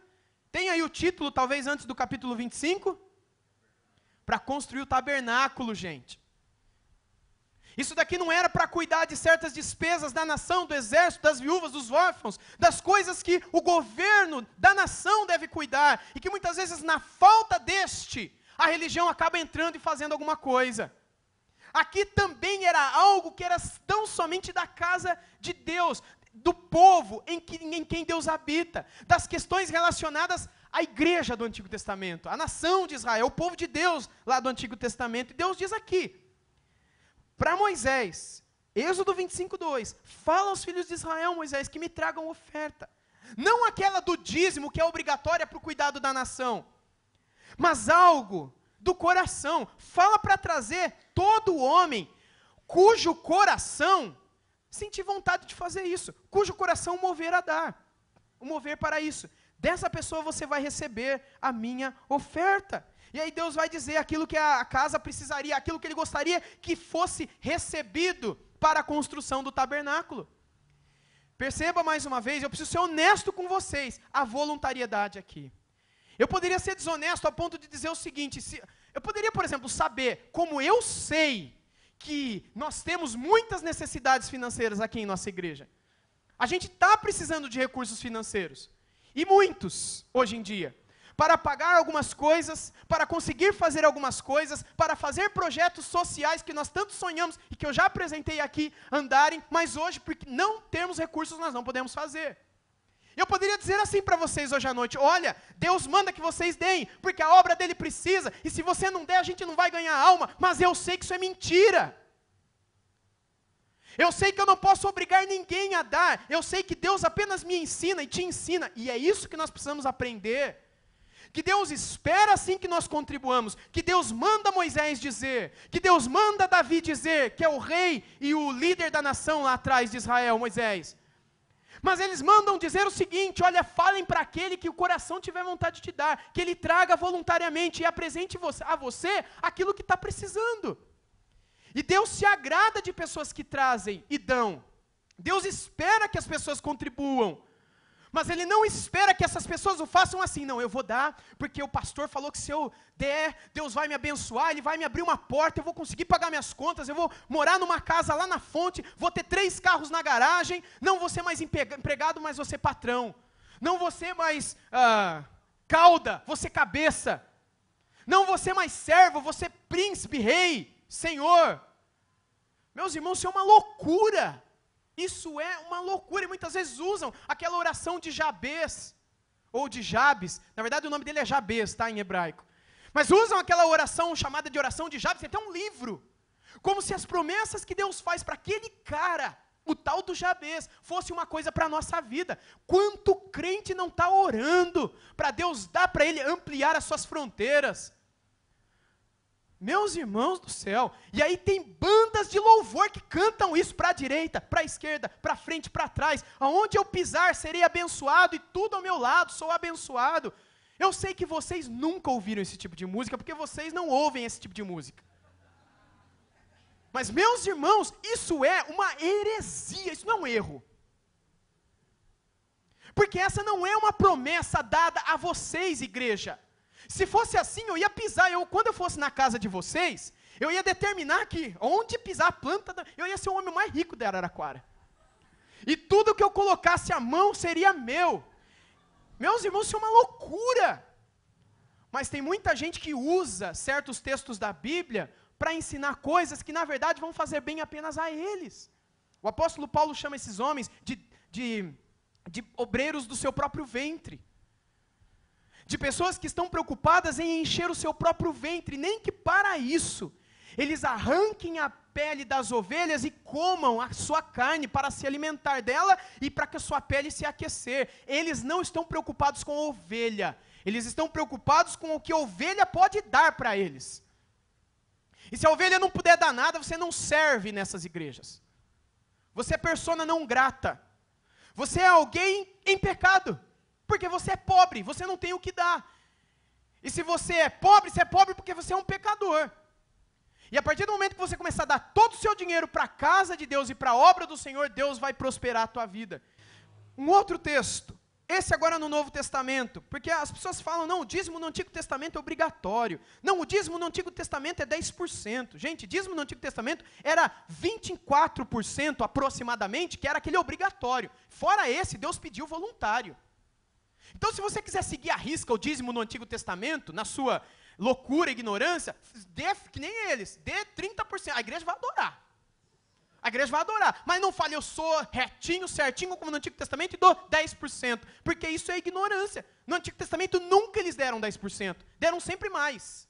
Speaker 1: Tem aí o título, talvez antes do capítulo 25? Para construir o tabernáculo, gente. Isso daqui não era para cuidar de certas despesas da nação, do exército, das viúvas, dos órfãos, das coisas que o governo da nação deve cuidar, e que muitas vezes na falta deste, a religião acaba entrando e fazendo alguma coisa. Aqui também era algo que era tão somente da casa de Deus, do povo em quem Deus habita, das questões relacionadas à igreja do Antigo Testamento, a nação de Israel, o povo de Deus lá do Antigo Testamento. E Deus diz aqui, para Moisés, Êxodo 25, 2, fala aos filhos de Israel, Moisés, que me tragam oferta. Não aquela do dízimo, que é obrigatória para o cuidado da nação, mas algo do coração. Fala para trazer todo homem cujo coração sentir vontade de fazer isso, cujo coração mover a dar, o mover para isso. Dessa pessoa você vai receber a minha oferta. E aí Deus vai dizer aquilo que a casa precisaria, aquilo que ele gostaria que fosse recebido para a construção do tabernáculo. Perceba mais uma vez, eu preciso ser honesto com vocês, a voluntariedade aqui. Eu poderia ser desonesto ao ponto de dizer o seguinte, eu poderia, por exemplo, saber, como eu sei que nós temos muitas necessidades financeiras aqui em nossa igreja. A gente está precisando de recursos financeiros, e muitos, hoje em dia, para pagar algumas coisas, para conseguir fazer algumas coisas, para fazer projetos sociais que nós tanto sonhamos, e que eu já apresentei aqui, andarem, mas hoje, porque não temos recursos, nós não podemos fazer. Eu poderia dizer assim para vocês hoje à noite, olha, Deus manda que vocês deem, porque a obra dele precisa, e se você não der, a gente não vai ganhar alma, mas eu sei que isso é mentira. Eu sei que eu não posso obrigar ninguém a dar, eu sei que Deus apenas me ensina e te ensina, e é isso que nós precisamos aprender. Que Deus espera assim que nós contribuamos, que Deus manda Moisés dizer, que Deus manda Davi dizer, que é o rei e o líder da nação lá atrás de Israel, Moisés. Mas eles mandam dizer o seguinte, olha, falem para aquele que o coração tiver vontade de te dar, que ele traga voluntariamente e apresente a você aquilo que está precisando. E Deus se agrada de pessoas que trazem e dão. Deus espera que as pessoas contribuam. Mas Ele não espera que essas pessoas o façam assim. Não, eu vou dar, porque o pastor falou que se eu der, Deus vai me abençoar, Ele vai me abrir uma porta, eu vou conseguir pagar minhas contas, eu vou morar numa casa lá na fonte, vou ter 3 carros na garagem, não vou ser mais empregado, mas vou ser patrão. Não vou ser mais cauda, vou ser cabeça. Não vou ser mais servo, vou ser príncipe, rei, senhor. Meus irmãos, isso é uma loucura. Isso é uma loucura, e muitas vezes usam aquela oração de Jabes, ou de Jabes, na verdade o nome dele é Jabes, tá, em hebraico. Mas usam aquela oração chamada de oração de Jabes, tem até um livro, como se as promessas que Deus faz para aquele cara, o tal do Jabes, fosse uma coisa para a nossa vida. Quanto crente não está orando para Deus dar para ele ampliar as suas fronteiras? Meus irmãos do céu, e aí tem bandas de louvor que cantam isso para a direita, para a esquerda, para frente, para trás. Aonde eu pisar serei abençoado e tudo ao meu lado sou abençoado. Eu sei que vocês nunca ouviram esse tipo de música, porque vocês não ouvem esse tipo de música. Mas meus irmãos, isso é uma heresia, isso não é um erro. Porque essa não é uma promessa dada a vocês, igreja. Se fosse assim, eu ia pisar, quando eu fosse na casa de vocês, eu ia determinar que, onde pisar a planta, eu ia ser o homem mais rico da Araraquara. E tudo que eu colocasse a mão seria meu. Meus irmãos, isso é uma loucura. Mas tem muita gente que usa certos textos da Bíblia para ensinar coisas que, na verdade, vão fazer bem apenas a eles. O apóstolo Paulo chama esses homens de obreiros do seu próprio ventre. De pessoas que estão preocupadas em encher o seu próprio ventre, nem que para isso, eles arranquem a pele das ovelhas e comam a sua carne para se alimentar dela e para que a sua pele se aquecer. Eles não estão preocupados com a ovelha, eles estão preocupados com o que a ovelha pode dar para eles. E se a ovelha não puder dar nada, você não serve nessas igrejas. Você é persona não grata. Você é alguém em pecado. Porque você é pobre, você não tem o que dar. E se você é pobre porque você é um pecador. E a partir do momento que você começar a dar todo o seu dinheiro para a casa de Deus e para a obra do Senhor, Deus vai prosperar a tua vida. Um outro texto, esse agora no Novo Testamento, porque as pessoas falam, não, o dízimo no Antigo Testamento é obrigatório. Não, o dízimo no Antigo Testamento é 10%. Gente, dízimo no Antigo Testamento era 24% aproximadamente, que era aquele obrigatório. Fora esse, Deus pediu voluntário. Então, se você quiser seguir à risca o dízimo no Antigo Testamento, na sua loucura e ignorância, dê, que nem eles, dê 30%. A igreja vai adorar. A igreja vai adorar. Mas não fale, eu sou retinho, certinho, como no Antigo Testamento, e dou 10%. Porque isso é ignorância. No Antigo Testamento nunca eles deram 10%. Deram sempre mais.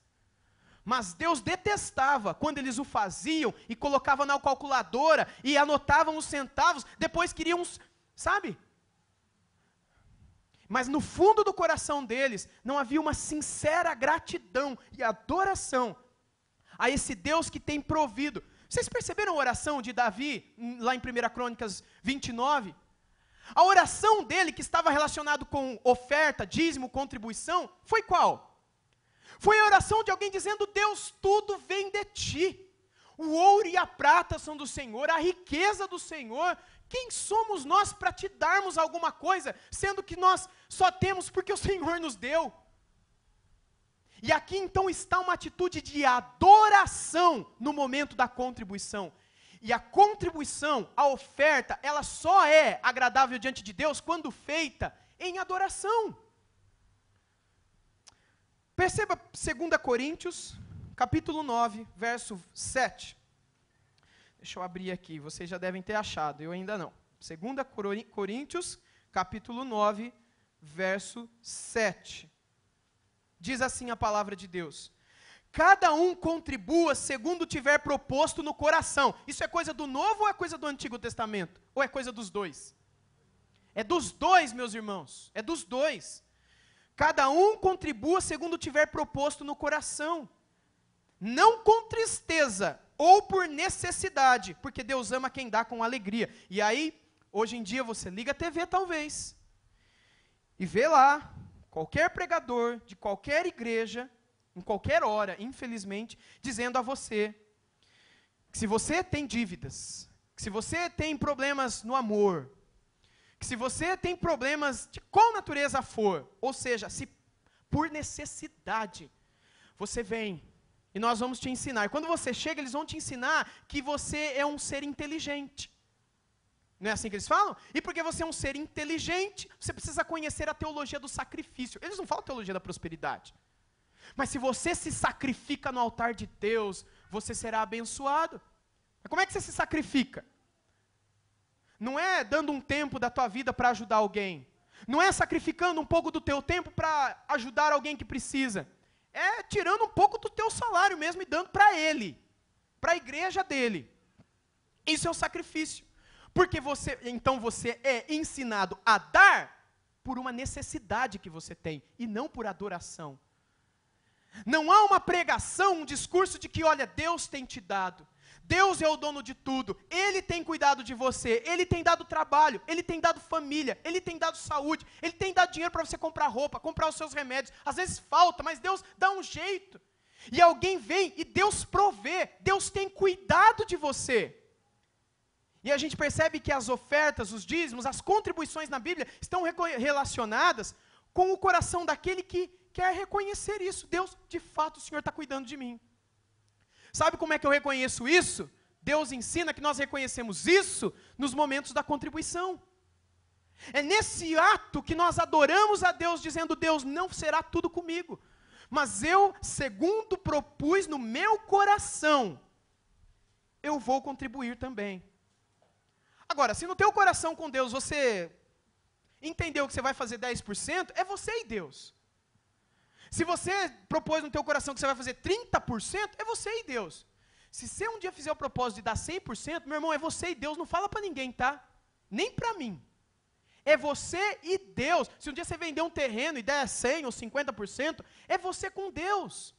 Speaker 1: Mas Deus detestava quando eles o faziam e colocavam na calculadora e anotavam os centavos, depois queriam, sabe? Mas no fundo do coração deles, não havia uma sincera gratidão e adoração a esse Deus que tem provido. Vocês perceberam a oração de Davi, lá em 1 Crônicas 29? A oração dele, que estava relacionada com oferta, dízimo, contribuição, foi qual? Foi a oração de alguém dizendo: Deus, tudo vem de ti. O ouro e a prata são do Senhor, a riqueza do Senhor. Quem somos nós para te darmos alguma coisa, sendo que nós só temos porque o Senhor nos deu? E aqui então está uma atitude de adoração no momento da contribuição. E a contribuição, a oferta, ela só é agradável diante de Deus quando feita em adoração. Perceba 2 Coríntios, capítulo 9, verso 7. Deixa eu abrir aqui, vocês já devem ter achado, eu ainda não. 2 Coríntios, capítulo 9, verso 7. Diz assim a palavra de Deus: cada um contribua segundo tiver proposto no coração. Isso é coisa do Novo ou é coisa do Antigo Testamento? Ou é coisa dos dois? É dos dois, meus irmãos, é dos dois. Cada um contribua segundo tiver proposto no coração, não com tristeza ou por necessidade, porque Deus ama quem dá com alegria. E aí, hoje em dia, você liga a TV talvez, e vê lá, qualquer pregador de qualquer igreja, em qualquer hora, infelizmente, dizendo a você, que se você tem dívidas, que se você tem problemas no amor, que se você tem problemas de qual natureza for, ou seja, se por necessidade, você vem, e nós vamos te ensinar. E quando você chega, eles vão te ensinar que você é um ser inteligente. Não é assim que eles falam? E porque você é um ser inteligente, você precisa conhecer a teologia do sacrifício. Eles não falam teologia da prosperidade. Mas se você se sacrifica no altar de Deus, você será abençoado. Mas como é que você se sacrifica? Não é dando um tempo da tua vida para ajudar alguém. Não é sacrificando um pouco do teu tempo para ajudar alguém que precisa. É tirando um pouco do teu salário mesmo e dando para ele, para a igreja dele. Isso é o sacrifício. Porque então você é ensinado a dar por uma necessidade que você tem e não por adoração. Não há uma pregação, um discurso de que, olha, Deus tem te dado. Deus é o dono de tudo, Ele tem cuidado de você, Ele tem dado trabalho, Ele tem dado família, Ele tem dado saúde, Ele tem dado dinheiro para você comprar roupa, comprar os seus remédios. Às vezes falta, mas Deus dá um jeito. E alguém vem e Deus provê, Deus tem cuidado de você. E a gente percebe que as ofertas, os dízimos, as contribuições na Bíblia estão relacionadas com o coração daquele que quer reconhecer isso. Deus, de fato, o Senhor está cuidando de mim. Sabe como é que eu reconheço isso? Deus ensina que nós reconhecemos isso nos momentos da contribuição. É nesse ato que nós adoramos a Deus, dizendo: Deus, não será tudo comigo, mas eu, segundo propus no meu coração, eu vou contribuir também. Agora, se no teu coração com Deus você entendeu que você vai fazer 10%, é você e Deus. Se você propôs no teu coração que você vai fazer 30%, é você e Deus. Se você um dia fizer o propósito de dar 100%, meu irmão, é você e Deus, não fala para ninguém, tá? Nem para mim. É você e Deus. Se um dia você vender um terreno e der 100% ou 50%, é você com Deus.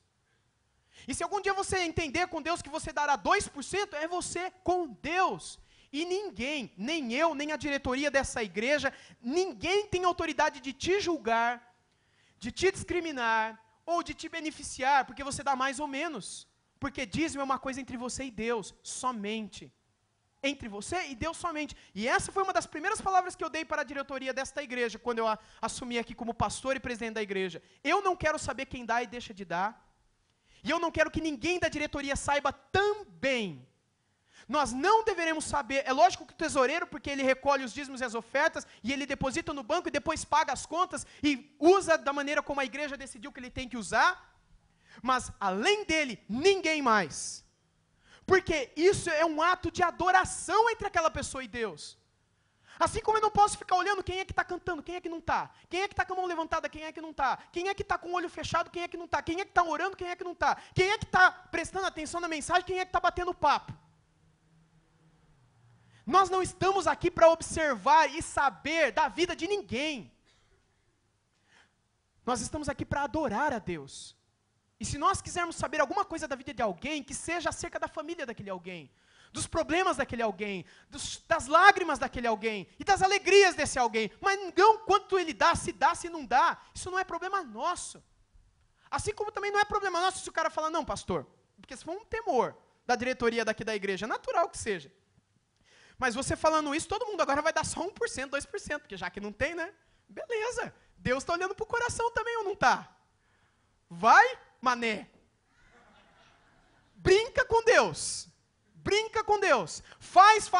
Speaker 1: E se algum dia você entender com Deus que você dará 2%, é você com Deus. E ninguém, nem eu, nem a diretoria dessa igreja, ninguém tem autoridade de te julgar, de te discriminar, ou de te beneficiar, porque você dá mais ou menos. Porque dízimo é uma coisa entre você e Deus, somente. Entre você e Deus somente. E essa foi uma das primeiras palavras que eu dei para a diretoria desta igreja, quando eu assumi aqui como pastor e presidente da igreja. Eu não quero saber quem dá e deixa de dar. E eu não quero que ninguém da diretoria saiba também. Nós não deveremos saber, é lógico que o tesoureiro, porque ele recolhe os dízimos e as ofertas, e ele deposita no banco e depois paga as contas, e usa da maneira como a igreja decidiu que ele tem que usar, mas além dele, ninguém mais. Porque isso é um ato de adoração entre aquela pessoa e Deus. Assim como eu não posso ficar olhando quem é que está cantando, quem é que não está, quem é que está com a mão levantada, quem é que não está, quem é que está com o olho fechado, quem é que não está, quem é que está orando, quem é que não está, quem é que está prestando atenção na mensagem, quem é que está batendo papo. Nós não estamos aqui para observar e saber da vida de ninguém. Nós estamos aqui para adorar a Deus. E se nós quisermos saber alguma coisa da vida de alguém, que seja acerca da família daquele alguém, dos problemas daquele alguém, das lágrimas daquele alguém, e das alegrias desse alguém, mas não quanto ele dá, se não dá, isso não é problema nosso. Assim como também não é problema nosso se o cara falar, não, pastor, porque se for um temor da diretoria daqui da igreja, é natural que seja. Mas você falando isso, todo mundo agora vai dar só 1%, 2%, porque já que não tem, né? Beleza, Deus está olhando para o coração também ou não está? Vai, mané. Brinca com Deus. Brinca com Deus.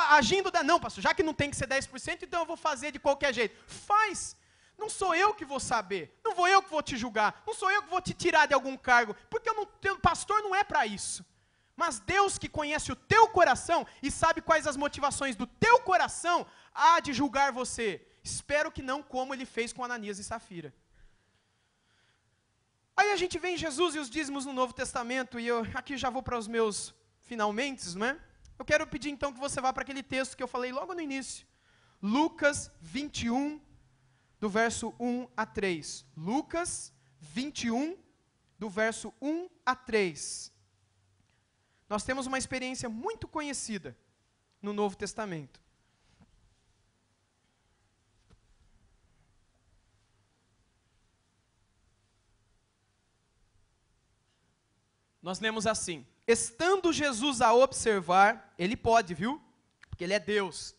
Speaker 1: Agindo, não, pastor, já que não tem que ser 10%, então eu vou fazer de qualquer jeito. Faz. Não sou eu que vou saber. Não vou eu que vou te julgar. Não sou eu que vou te tirar de algum cargo. Porque pastor não é para isso. Mas Deus que conhece o teu coração e sabe quais as motivações do teu coração há de julgar você. Espero que não como ele fez com Ananias e Safira. Aí a gente vê em Jesus e os dízimos no Novo Testamento, e eu aqui já vou para os meus finalmente, não é? Eu quero pedir então que você vá para aquele texto que eu falei logo no início. Lucas 21, do verso 1 a 3. Lucas 21, do verso 1 a 3. Nós temos uma experiência muito conhecida no Novo Testamento. Nós lemos assim: estando Jesus a observar, ele pode, viu? Porque ele é Deus.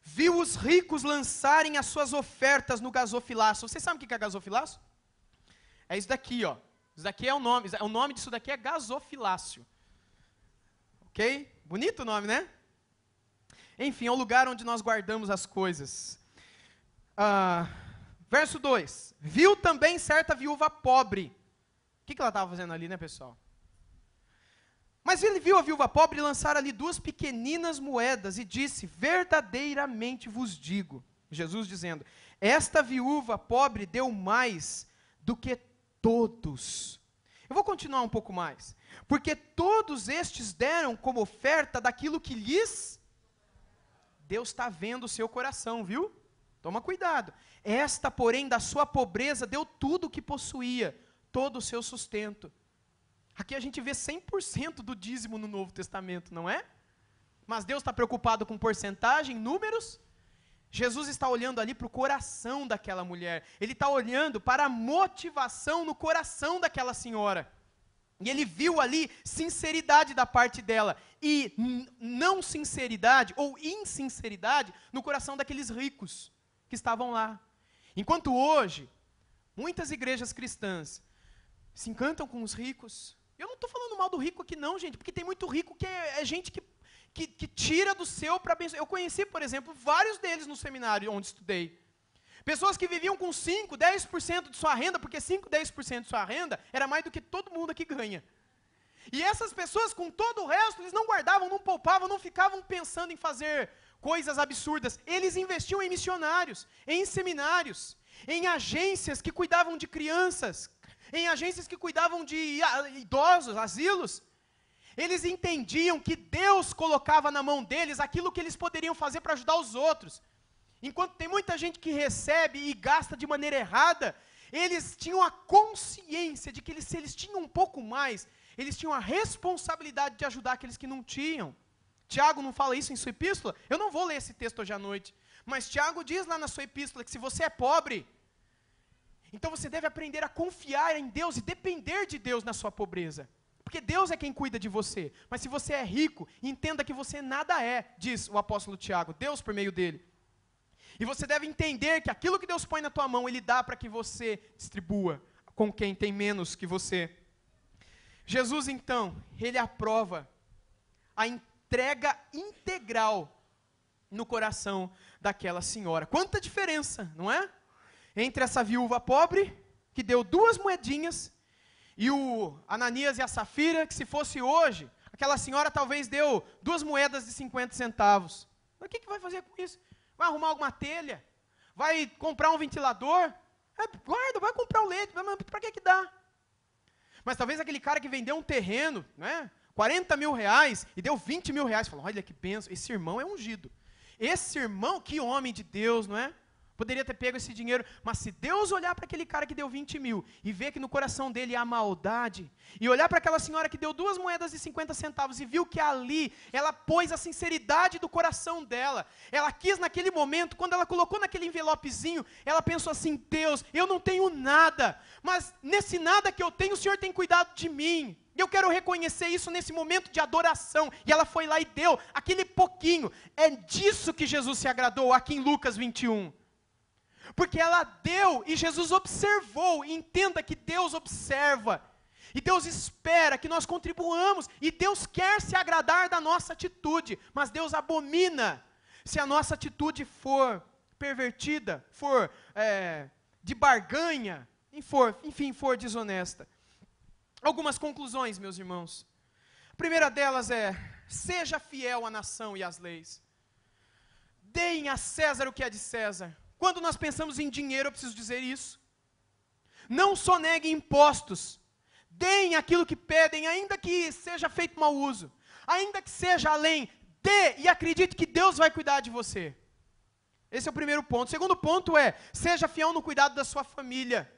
Speaker 1: Viu os ricos lançarem as suas ofertas no gasofilaço. Você sabe o que é gasofilaço? É isso daqui, ó. Isso daqui é o nome disso daqui é gasofilácio. Ok? Bonito o nome, né? Enfim, é o lugar onde nós guardamos as coisas. Verso 2. Viu também certa viúva pobre. O que ela estava fazendo ali, né, pessoal? Mas ele viu a viúva pobre lançar ali 2 pequeninas moedas e disse, verdadeiramente vos digo, Jesus dizendo, esta viúva pobre deu mais do que todos. Eu vou continuar um pouco mais. Porque todos estes deram como oferta daquilo que lhes... Deus está vendo o seu coração, viu? Toma cuidado. Esta, porém, da sua pobreza, deu tudo o que possuía, todo o seu sustento. Aqui a gente vê 100% do dízimo no Novo Testamento, não é? Mas Deus está preocupado com porcentagem, números. Jesus está olhando ali para o coração daquela mulher. Ele está olhando para a motivação no coração daquela senhora. E ele viu ali sinceridade da parte dela. E não sinceridade ou insinceridade no coração daqueles ricos que estavam lá. Enquanto hoje, muitas igrejas cristãs se encantam com os ricos. Eu não estou falando mal do rico aqui não, gente, porque tem muito rico que é gente que tira do seu para abençoar. Eu conheci, por exemplo, vários deles no seminário onde estudei. Pessoas que viviam com 5, 10% de sua renda, porque 5, 10% de sua renda era mais do que todo mundo aqui ganha. E essas pessoas, com todo o resto, eles não guardavam, não poupavam, não ficavam pensando em fazer coisas absurdas. Eles investiam em missionários, em seminários, em agências que cuidavam de crianças, em agências que cuidavam de idosos, asilos. Eles entendiam que Deus colocava na mão deles aquilo que eles poderiam fazer para ajudar os outros. Enquanto tem muita gente que recebe e gasta de maneira errada, eles tinham a consciência de que se eles tinham um pouco mais, eles tinham a responsabilidade de ajudar aqueles que não tinham. Tiago não fala isso em sua epístola? Eu não vou ler esse texto hoje à noite, mas Tiago diz lá na sua epístola que se você é pobre, então você deve aprender a confiar em Deus e depender de Deus na sua pobreza. Porque Deus é quem cuida de você. Mas se você é rico, entenda que você nada é, diz o apóstolo Tiago, Deus por meio dele. E você deve entender que aquilo que Deus põe na tua mão, Ele dá para que você distribua com quem tem menos que você. Jesus, então, Ele aprova a entrega integral no coração daquela senhora. Quanta diferença, não é? Entre essa viúva pobre, que deu 2 moedinhas, e o Ananias e a Safira, que se fosse hoje, aquela senhora talvez deu 2 moedas de 50 centavos. Mas o que vai fazer com isso? Vai arrumar alguma telha? Vai comprar um ventilador? Guarda, vai comprar o leite. Para que dá? Mas talvez aquele cara que vendeu um terreno, né, 40 mil reais, e deu 20 mil reais, falou, olha que bênção, esse irmão é ungido. Esse irmão, que homem de Deus, não é? Poderia ter pego esse dinheiro, mas se Deus olhar para aquele cara que deu 20 mil e ver que no coração dele há maldade, e olhar para aquela senhora que deu 2 moedas de 50 centavos e viu que ali ela pôs a sinceridade do coração dela, ela quis naquele momento, quando ela colocou naquele envelopezinho, ela pensou assim: Deus, eu não tenho nada, mas nesse nada que eu tenho, o Senhor tem cuidado de mim. Eu quero reconhecer isso nesse momento de adoração. E ela foi lá e deu aquele pouquinho. É disso que Jesus se agradou aqui em Lucas 21. Porque ela deu e Jesus observou. E entenda que Deus observa. E Deus espera que nós contribuamos. E Deus quer se agradar da nossa atitude. Mas Deus abomina se a nossa atitude for pervertida, for de barganha, enfim, for desonesta. Algumas conclusões, meus irmãos. A primeira delas é: seja fiel à nação e às leis. Deem a César o que é de César. Quando nós pensamos em dinheiro, eu preciso dizer isso. Não só neguem impostos. Deem aquilo que pedem, ainda que seja feito mau uso. Ainda que seja além. Dê e acredite que Deus vai cuidar de você. Esse é o primeiro ponto. O segundo ponto é: seja fiel no cuidado da sua família.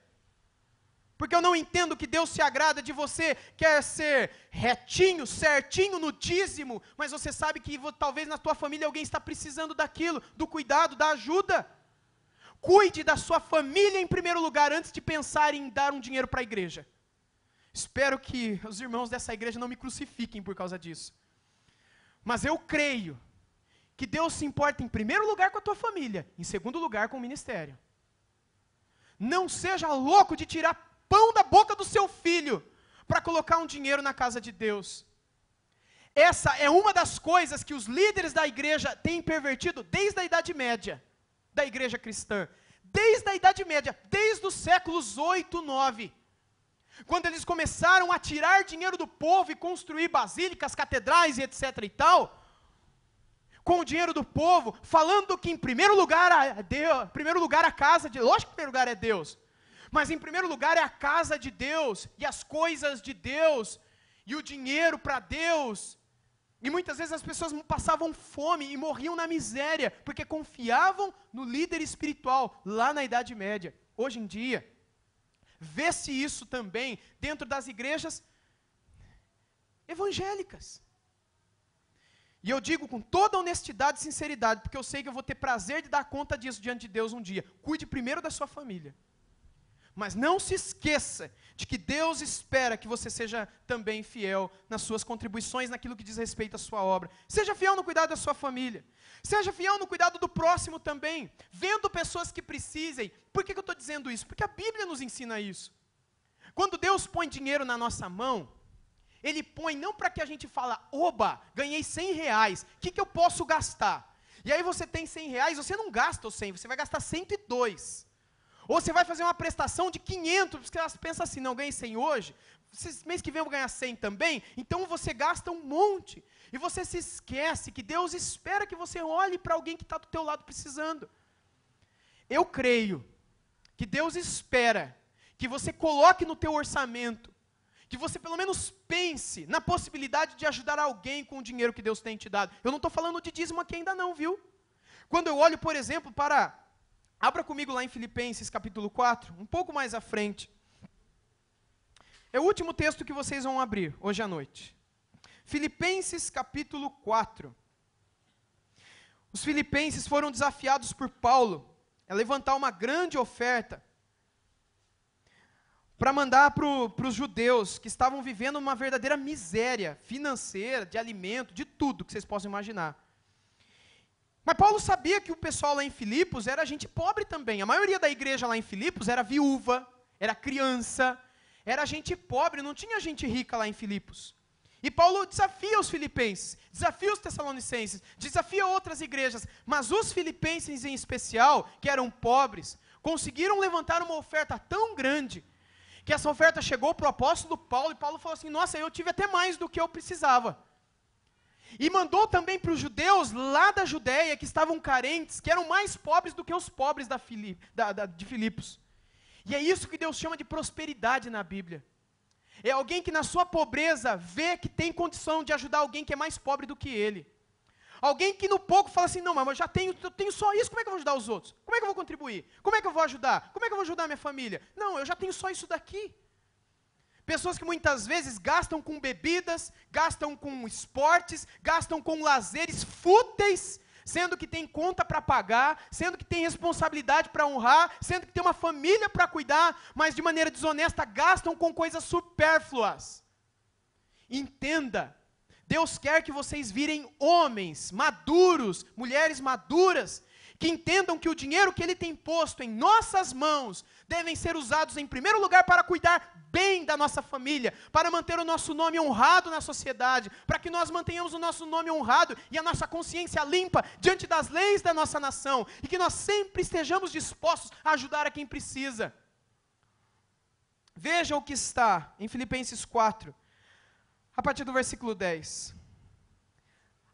Speaker 1: Porque eu não entendo que Deus se agrada de você, quer ser retinho, certinho no dízimo, mas você sabe que talvez na tua família alguém está precisando daquilo, do cuidado, da ajuda. Cuide da sua família em primeiro lugar, antes de pensar em dar um dinheiro para a igreja. Espero que os irmãos dessa igreja não me crucifiquem por causa disso. Mas eu creio que Deus se importa em primeiro lugar com a tua família, em segundo lugar com o ministério. Não seja louco de tirar pão da boca do seu filho para colocar um dinheiro na casa de Deus. Essa é uma das coisas que os líderes da igreja têm pervertido desde a Idade Média, da igreja cristã. Desde a Idade Média, desde os séculos 8, 9. Quando eles começaram a tirar dinheiro do povo e construir basílicas, catedrais e etc e tal, com o dinheiro do povo, falando que em primeiro lugar a casa de... Lógico que em primeiro lugar é Deus. Mas em primeiro lugar é a casa de Deus, e as coisas de Deus, e o dinheiro para Deus. E muitas vezes as pessoas passavam fome e morriam na miséria, porque confiavam no líder espiritual, lá na Idade Média. Hoje em dia, vê-se isso também dentro das igrejas evangélicas. E eu digo com toda honestidade e sinceridade, porque eu sei que eu vou ter prazer de dar conta disso diante de Deus um dia. Cuide primeiro da sua família. Mas não se esqueça de que Deus espera que você seja também fiel nas suas contribuições, naquilo que diz respeito à sua obra. Seja fiel no cuidado da sua família. Seja fiel no cuidado do próximo também, vendo pessoas que precisem. Por que eu estou dizendo isso? Porque a Bíblia nos ensina isso. Quando Deus põe dinheiro na nossa mão, Ele põe não para que a gente fale: oba, ganhei 100 reais, o que eu posso gastar? E aí você tem 100 reais, você não gasta os 100, você vai gastar 102. Ou você vai fazer uma prestação de 500, porque você pensa assim: não, ganhei 100 hoje, mês que vem eu vou ganhar 100 também, então você gasta um monte. E você se esquece que Deus espera que você olhe para alguém que está do teu lado precisando. Eu creio que Deus espera que você coloque no teu orçamento, que você pelo menos pense na possibilidade de ajudar alguém com o dinheiro que Deus tem te dado. Eu não estou falando de dízimo aqui ainda não, viu? Quando eu olho, por exemplo, abra comigo lá em Filipenses capítulo 4, um pouco mais à frente. É o último texto que vocês vão abrir hoje à noite. Filipenses capítulo 4. Os filipenses foram desafiados por Paulo a levantar uma grande oferta para mandar para os judeus que estavam vivendo uma verdadeira miséria financeira, de alimento, de tudo que vocês possam imaginar. Mas Paulo sabia que o pessoal lá em Filipos era gente pobre também. A maioria da igreja lá em Filipos era viúva, era criança, era gente pobre, não tinha gente rica lá em Filipos. E Paulo desafia os filipenses, desafia os tessalonicenses, desafia outras igrejas, mas os filipenses em especial, que eram pobres, conseguiram levantar uma oferta tão grande, que essa oferta chegou para o apóstolo Paulo, e Paulo falou assim: nossa, eu tive até mais do que eu precisava. E mandou também para os judeus lá da Judéia, que estavam carentes, que eram mais pobres do que os pobres de Filipos. E é isso que Deus chama de prosperidade na Bíblia. É alguém que na sua pobreza vê que tem condição de ajudar alguém que é mais pobre do que ele. Alguém que no pouco fala assim, não, mas eu tenho só isso, como é que eu vou ajudar os outros? Como é que eu vou contribuir? Como é que eu vou ajudar? Como é que eu vou ajudar a minha família? Não, eu já tenho só isso daqui. Pessoas que muitas vezes gastam com bebidas, gastam com esportes, gastam com lazeres fúteis, sendo que tem conta para pagar, sendo que tem responsabilidade para honrar, sendo que tem uma família para cuidar, mas de maneira desonesta gastam com coisas supérfluas. Entenda, Deus quer que vocês virem homens maduros, mulheres maduras, que entendam que o dinheiro que Ele tem posto em nossas mãos devem ser usados em primeiro lugar para cuidar bem da nossa família, para manter o nosso nome honrado na sociedade, para que nós mantenhamos o nosso nome honrado e a nossa consciência limpa diante das leis da nossa nação, e que nós sempre estejamos dispostos a ajudar a quem precisa. Veja o que está em Filipenses 4, a partir do versículo 10.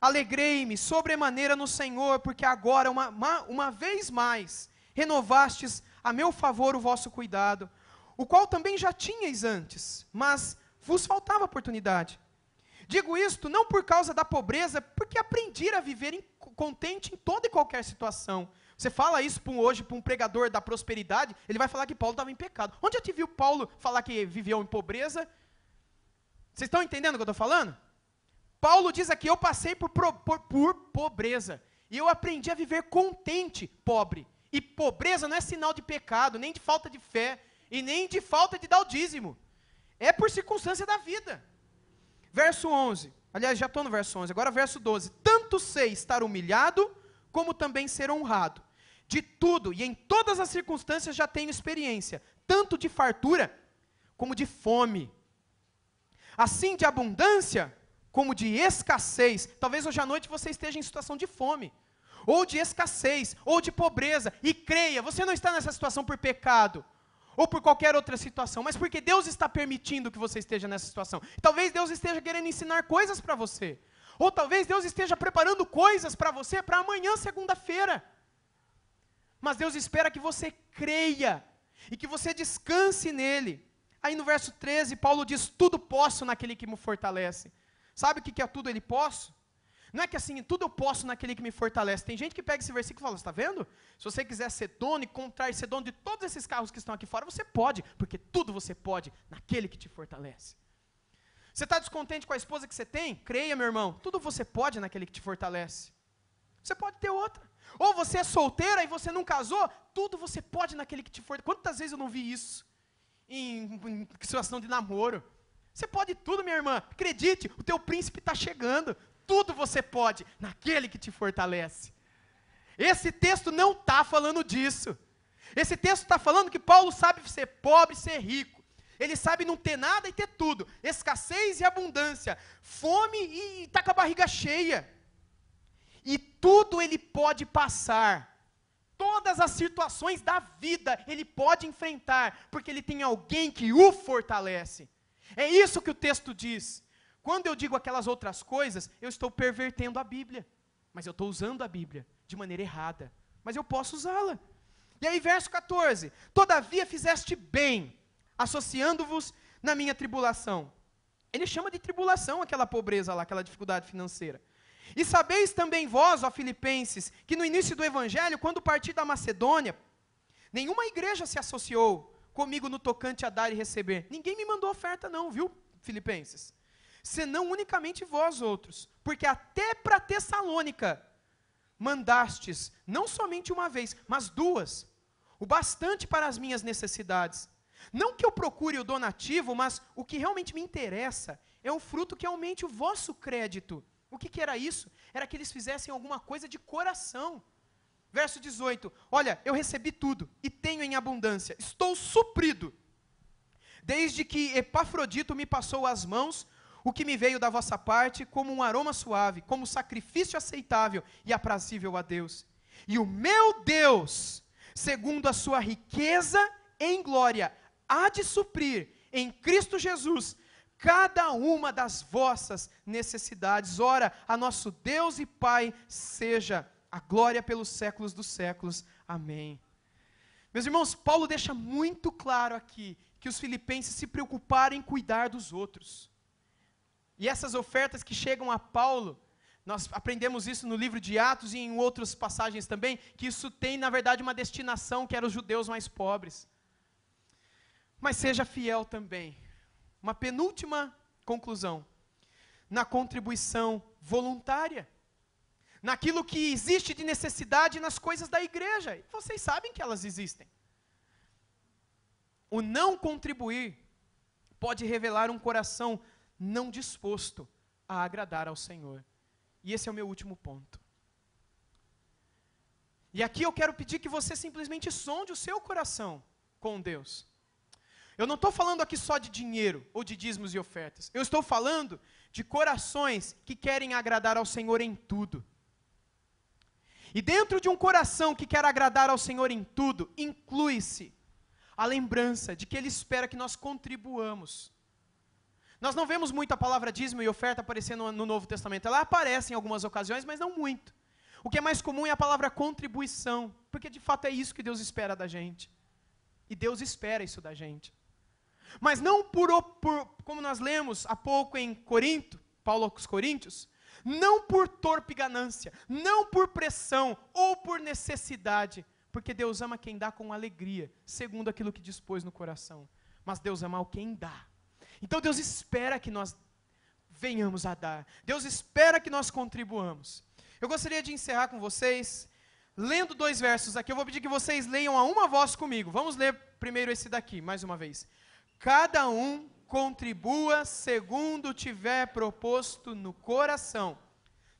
Speaker 1: Alegrei-me sobremaneira no Senhor, porque agora, uma vez mais, renovastes a meu favor o vosso cuidado, o qual também já tinhais antes, mas vos faltava oportunidade. Digo isto não por causa da pobreza, porque aprendi a viver contente em toda e qualquer situação. Você fala isso hoje para um pregador da prosperidade, ele vai falar que Paulo estava em pecado. Onde já te viu Paulo falar que viveu em pobreza? Vocês estão entendendo o que eu estou falando? Paulo diz aqui, eu passei por pobreza, e eu aprendi a viver contente, pobre. E pobreza não é sinal de pecado, nem de falta de fé, e nem de falta de dar o dízimo. É por circunstância da vida. Verso 11, aliás, já estou no verso 11, agora verso 12. Tanto sei estar humilhado, como também ser honrado. De tudo, e em todas as circunstâncias já tenho experiência, tanto de fartura, como de fome. Assim de abundância, como de escassez. Talvez hoje à noite você esteja em situação de fome, ou de escassez, ou de pobreza, e creia, você não está nessa situação por pecado, ou por qualquer outra situação, mas porque Deus está permitindo que você esteja nessa situação. Talvez Deus esteja querendo ensinar coisas para você, ou talvez Deus esteja preparando coisas para você para amanhã, segunda-feira. Mas Deus espera que você creia, e que você descanse nele. Aí no verso 13, Paulo diz, tudo posso naquele que me fortalece. Sabe o que é tudo ele posso? Não é que assim, tudo eu posso naquele que me fortalece. Tem gente que pega esse versículo e fala, está vendo? Se você quiser ser dono e comprar ser dono de todos esses carros que estão aqui fora, você pode, porque tudo você pode naquele que te fortalece. Você está descontente com a esposa que você tem? Creia, meu irmão, tudo você pode naquele que te fortalece. Você pode ter outra. Ou você é solteira e você não casou, tudo você pode naquele que te fortalece. Quantas vezes eu não vi isso em situação de namoro? Você pode tudo, minha irmã. Acredite, o teu príncipe está chegando. Tudo você pode naquele que te fortalece. Esse texto não está falando disso. Esse texto está falando que Paulo sabe ser pobre e ser rico. Ele sabe não ter nada e ter tudo. Escassez e abundância. Fome e está com a barriga cheia. E tudo ele pode passar. Todas as situações da vida ele pode enfrentar, porque ele tem alguém que o fortalece. É isso que o texto diz. Quando eu digo aquelas outras coisas, eu estou pervertendo a Bíblia. Mas eu estou usando a Bíblia de maneira errada. Mas eu posso usá-la. E aí verso 14. Todavia fizeste bem, associando-vos na minha tribulação. Ele chama de tribulação aquela pobreza lá, aquela dificuldade financeira. E sabeis também vós, ó Filipenses, que no início do Evangelho, quando parti da Macedônia, nenhuma igreja se associou comigo no tocante a dar e receber. Ninguém me mandou oferta não, viu, Filipenses? Senão unicamente vós outros. Porque até para Tessalônica mandastes, não somente uma vez, mas duas, o bastante para as minhas necessidades. Não que eu procure o donativo, mas o que realmente me interessa é um fruto que aumente o vosso crédito. O que era isso? Era que eles fizessem alguma coisa de coração. Verso 18, olha, eu recebi tudo e tenho em abundância, estou suprido. Desde que Epafrodito me passou as mãos, o que me veio da vossa parte como um aroma suave, como sacrifício aceitável e aprazível a Deus. E o meu Deus, segundo a sua riqueza em glória, há de suprir em Cristo Jesus cada uma das vossas necessidades. Ora, a nosso Deus e Pai seja a glória pelos séculos dos séculos. Amém. Meus irmãos, Paulo deixa muito claro aqui que os filipenses se preocuparam em cuidar dos outros. E essas ofertas que chegam a Paulo Nós aprendemos isso no livro de Atos e em outras passagens também, que isso tem, na verdade, uma destinação que eram os judeus mais pobres. Mas seja fiel também. Uma penúltima conclusão. Na contribuição voluntária. Naquilo que existe de necessidade nas coisas da igreja. E vocês sabem que elas existem. O não contribuir pode revelar um coração não disposto a agradar ao Senhor. E esse é o meu último ponto. E aqui eu quero pedir que você simplesmente sonde o seu coração com Deus. Eu não estou falando aqui só de dinheiro ou de dízimos e ofertas. Eu estou falando de corações que querem agradar ao Senhor em tudo. E dentro de um coração que quer agradar ao Senhor em tudo, inclui-se a lembrança de que Ele espera que nós contribuamos. Nós não vemos muito a palavra dízimo e oferta aparecendo no Novo Testamento. Ela aparece em algumas ocasiões, mas não muito. O que é mais comum é a palavra contribuição, porque de fato é isso que Deus espera da gente. E Deus espera isso da gente. Mas não como nós lemos há pouco em Corinto, Paulo aos Coríntios, não por torpe ganância, não por pressão ou por necessidade, porque Deus ama quem dá com alegria, segundo aquilo que dispôs no coração. Mas Deus ama o quem dá. Então Deus espera que nós venhamos a dar. Deus espera que nós contribuamos. Eu gostaria de encerrar com vocês, lendo 2 versos aqui. Eu vou pedir que vocês leiam a uma voz comigo. Vamos ler primeiro esse daqui, mais uma vez. Cada um contribua segundo tiver proposto no coração,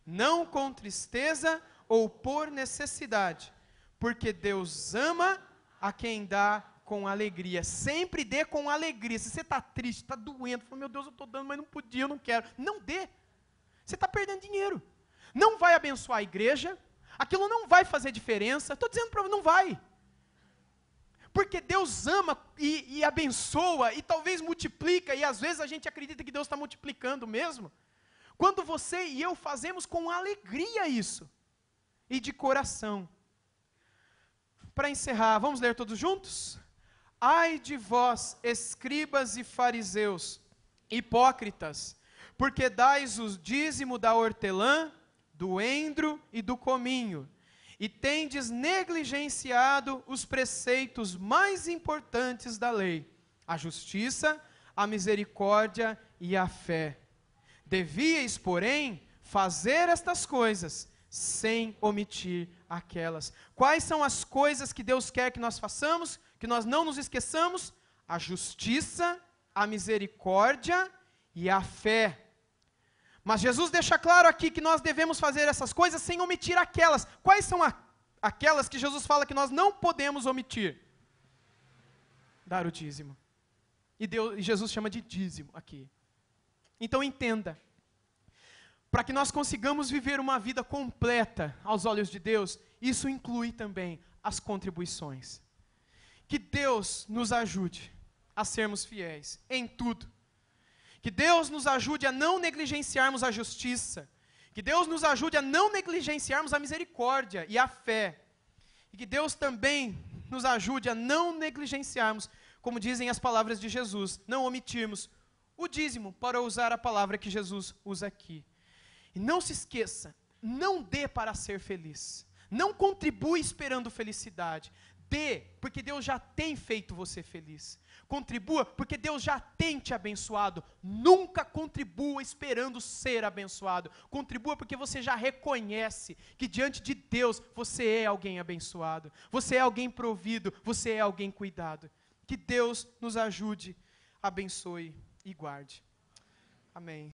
Speaker 1: não com tristeza ou por necessidade, porque Deus ama a quem dá com alegria. Sempre dê com alegria. Se você está triste, está doendo, fala, meu Deus, eu estou dando, mas não podia, eu não quero. Não dê. Você está perdendo dinheiro. Não vai abençoar a igreja, aquilo não vai fazer diferença. Estou dizendo para você, não vai. Porque Deus ama e abençoa, e talvez multiplica, e às vezes a gente acredita que Deus está multiplicando mesmo. Quando você e eu fazemos com alegria isso, e de coração. Para encerrar, vamos ler todos juntos? Ai de vós, escribas e fariseus, hipócritas, porque dais o dízimo da hortelã, do endro e do cominho, e tendes negligenciado os preceitos mais importantes da lei, a justiça, a misericórdia e a fé. Devíeis, porém, fazer estas coisas, sem omitir aquelas. Quais são as coisas que Deus quer que nós façamos, que nós não nos esqueçamos? A justiça, a misericórdia e a fé. Mas Jesus deixa claro aqui que nós devemos fazer essas coisas sem omitir aquelas. Quais são aquelas que Jesus fala que nós não podemos omitir? Dar o dízimo. E Jesus chama de dízimo aqui. Então entenda. Para que nós consigamos viver uma vida completa aos olhos de Deus, isso inclui também as contribuições. Que Deus nos ajude a sermos fiéis em tudo. Que Deus nos ajude a não negligenciarmos a justiça. Que Deus nos ajude a não negligenciarmos a misericórdia e a fé. E que Deus também nos ajude a não negligenciarmos, como dizem as palavras de Jesus, não omitirmos o dízimo, para usar a palavra que Jesus usa aqui. E não se esqueça, não dê para ser feliz. Não contribui esperando felicidade. Dê, porque Deus já tem feito você feliz. Contribua, porque Deus já tem te abençoado. Nunca contribua esperando ser abençoado. Contribua porque você já reconhece que diante de Deus você é alguém abençoado. Você é alguém provido, você é alguém cuidado. Que Deus nos ajude, abençoe e guarde. Amém.